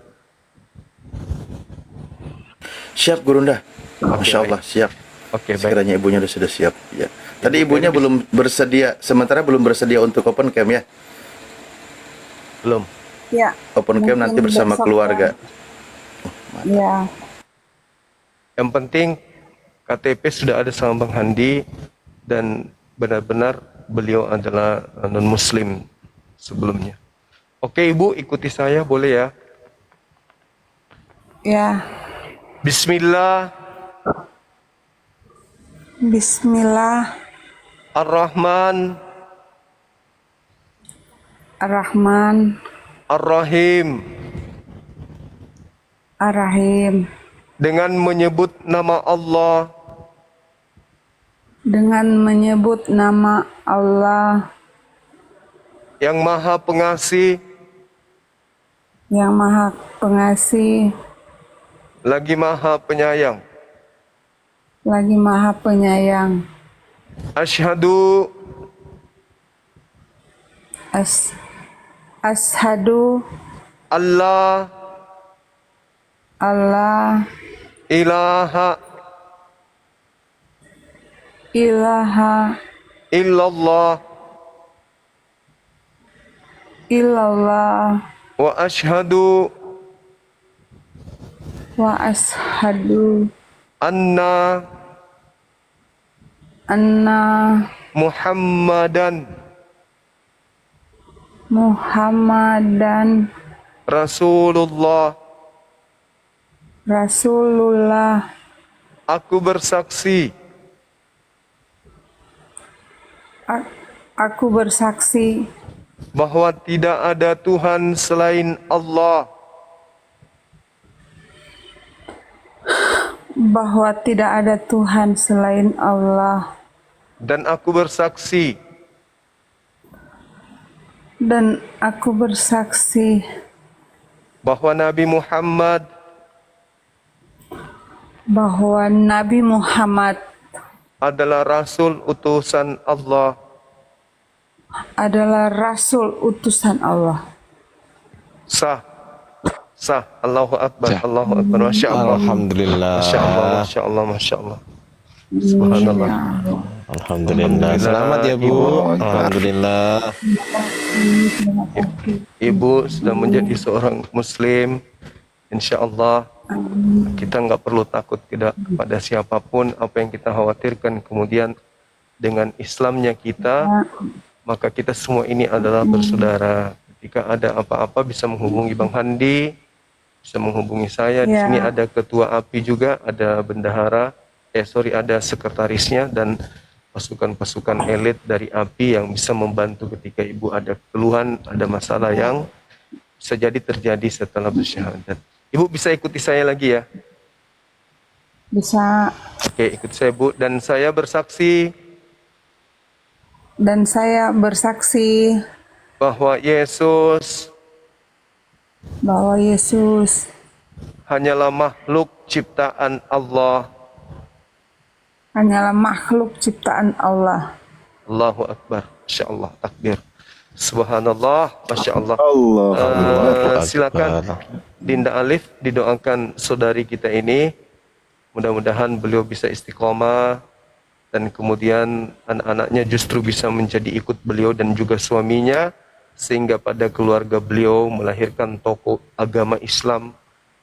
Siap Gurunda. Oke, Masya Allah, baik. siap. Oke, baik. Sekiranya ibunya sudah siap. Ya. Tadi ibunya belum bersedia, sementara belum bersedia untuk open cam ya. Belum. Ya. Open cam nanti Mungkin bersama besok keluarga. Ya. Yang penting KTP sudah ada sama Bang Handi, dan benar-benar beliau adalah non-muslim sebelumnya. Oke Ibu, ikuti saya boleh ya. Ya. Bismillah Bismillah. ar-Rahman Ar-Rahman, Ar-Rahim. Ar-Rahim. Dengan menyebut nama Allah Dengan menyebut nama Allah yang Maha Pengasih yang Maha Pengasih, lagi Maha Penyayang. lagi Maha Penyayang. Asyhadu Ashadu Allah Allah ilaha ilaha illallah illallah wa asyhadu wa ashadu anna anna Muhammadan Muhammadan Rasulullah. Rasulullah. Aku bersaksi Aku bersaksi bahwa tidak ada Tuhan selain Allah, bahwa tidak ada Tuhan selain Allah, dan aku bersaksi bahwa Nabi Muhammad adalah Rasul utusan Allah. Sah. Allahu Akbar. Allahu Akbar. Masya Allah. Alhamdulillah. Masya Allah. Masya Allah. Masya Allah. Subhanallah. Alhamdulillah. Selamat ya Bu. Alhamdulillah. Ibu sudah menjadi seorang Muslim. Insya Allah kita nggak perlu takut pada siapapun. Apa yang kita khawatirkan kemudian dengan Islamnya kita, maka kita semua ini adalah bersaudara. Ketika ada apa-apa bisa menghubungi Bang Handi, bisa menghubungi saya. Di sini ada ketua API juga, ada bendahara, ada sekretarisnya dan pasukan-pasukan elit dari API yang bisa membantu ketika ibu ada keluhan, ada masalah yang bisa jadi terjadi setelah bersyahadat. Ibu bisa ikuti saya lagi ya? Bisa. Oke, ikut saya Bu. Dan saya bersaksi bahwa Yesus hanyalah makhluk ciptaan Allah. Allahu Akbar. Masya Allah. Takbir. Subhanallah. Masya Allah. Silakan Dinda Alif didoakan saudari kita ini. Mudah-mudahan beliau bisa istiqomah dan kemudian anak-anaknya justru bisa menjadi ikut beliau dan juga suaminya, sehingga pada keluarga beliau melahirkan tokoh agama Islam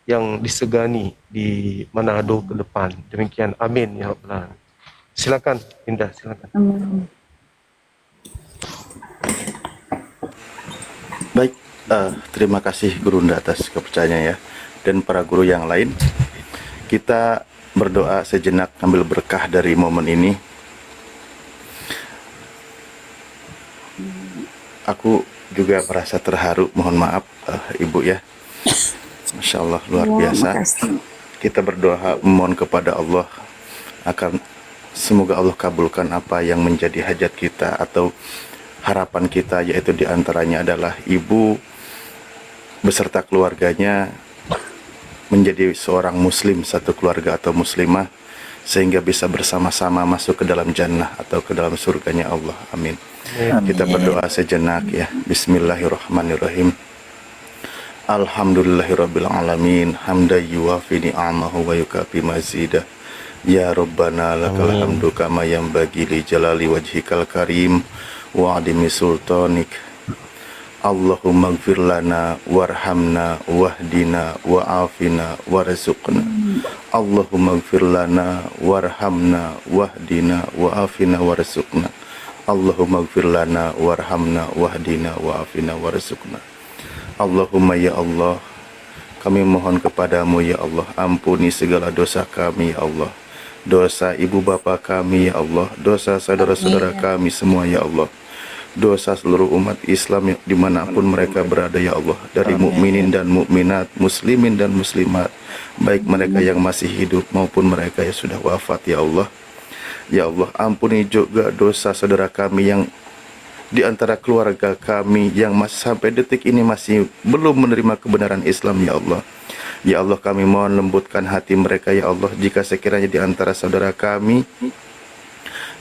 yang disegani di Manado ke depan. Demikian, amin ya Rabbal Alamin. Silakan Dinda, silakan. Baik, terima kasih Gurunda atas kepercayaannya ya, dan para guru yang lain. Kita berdoa sejenak ambil berkah dari momen ini. Aku juga merasa terharu, mohon maaf Ibu ya. Masya Allah, luar biasa. Kita berdoa memohon kepada Allah akan semoga Allah kabulkan apa yang menjadi hajat kita atau harapan kita, yaitu diantaranya adalah ibu beserta keluarganya menjadi seorang muslim, satu keluarga atau muslimah, sehingga bisa bersama-sama masuk ke dalam jannah atau ke dalam surganya Allah. Amin. Kita berdoa sejenak ya. Bismillahirrahmanirrahim. Alhamdulillahirabbil alamin, hamdan yuwafi ni'amahu wa yukafi mazidah. Ya Rabbana lakal hamdu kama yanbaghi li jalali wajhikal karim wa adimi sultanik. Allahumma ighfir lana warhamna wahdina wa'afina warzuqna. Allahumma ighfir lana warhamna wahdina wa'afina warzuqna. Allahumma ighfir lana warhamna wahdina wa'afina warzuqna. Allahumma ya Allah, kami mohon kepadamu ya Allah, ampuni segala dosa kami ya Allah, dosa ibu bapa kami ya Allah, dosa saudara-saudara kami semua ya Allah. dosa seluruh umat Islam dimanapun mereka berada ya Allah, dari mukminin dan mukminat, muslimin dan muslimat, baik mereka yang masih hidup maupun mereka yang sudah wafat ya Allah. Ya Allah, ampuni juga dosa saudara kami yang di antara keluarga kami yang masih sampai detik ini masih belum menerima kebenaran Islam ya Allah. Ya Allah, kami mohon lembutkan hati mereka ya Allah, jika sekiranya di antara saudara kami,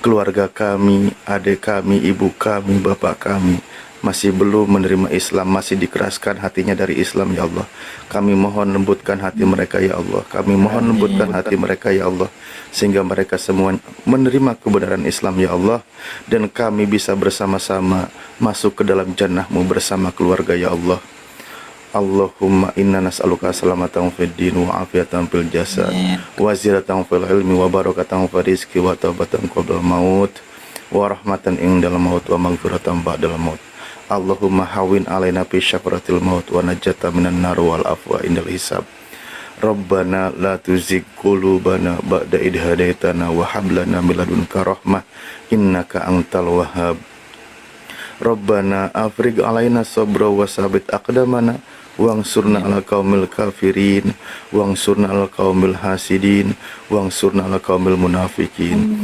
keluarga kami, adik kami, ibu kami, bapak kami masih belum menerima Islam, masih dikeraskan hatinya dari Islam ya Allah. Kami mohon lembutkan hati mereka ya Allah. Kami mohon lembutkan hati mereka ya Allah, sehingga mereka semua menerima kebenaran Islam ya Allah, dan kami bisa bersama-sama masuk ke dalam jannah-Mu bersama keluarga ya Allah. Allahumma inna nas'aluka salamatan fid din wa afiatan fil jasad wa ziyadatan fil ilmi wa barakatan fil rizqi wa taubatan qabla maut wa rahmatan indal maut wa maghfiratan ba'dal maut. Allahumma hawin alaina fi syafaratil maut wa najata minan nar wal afwa indal hisab. Rabbana la tuzigh qulubana ba'da idh hadaitana wa hab lana min ladunka rahmah innaka antal wahhab. Rabbana afrigh alaina sabra wa sabit aqdamana wangsurna ala qaumil kafirin wangsurna ala qaumil hasidin wangsurna ala qaumil munafikin.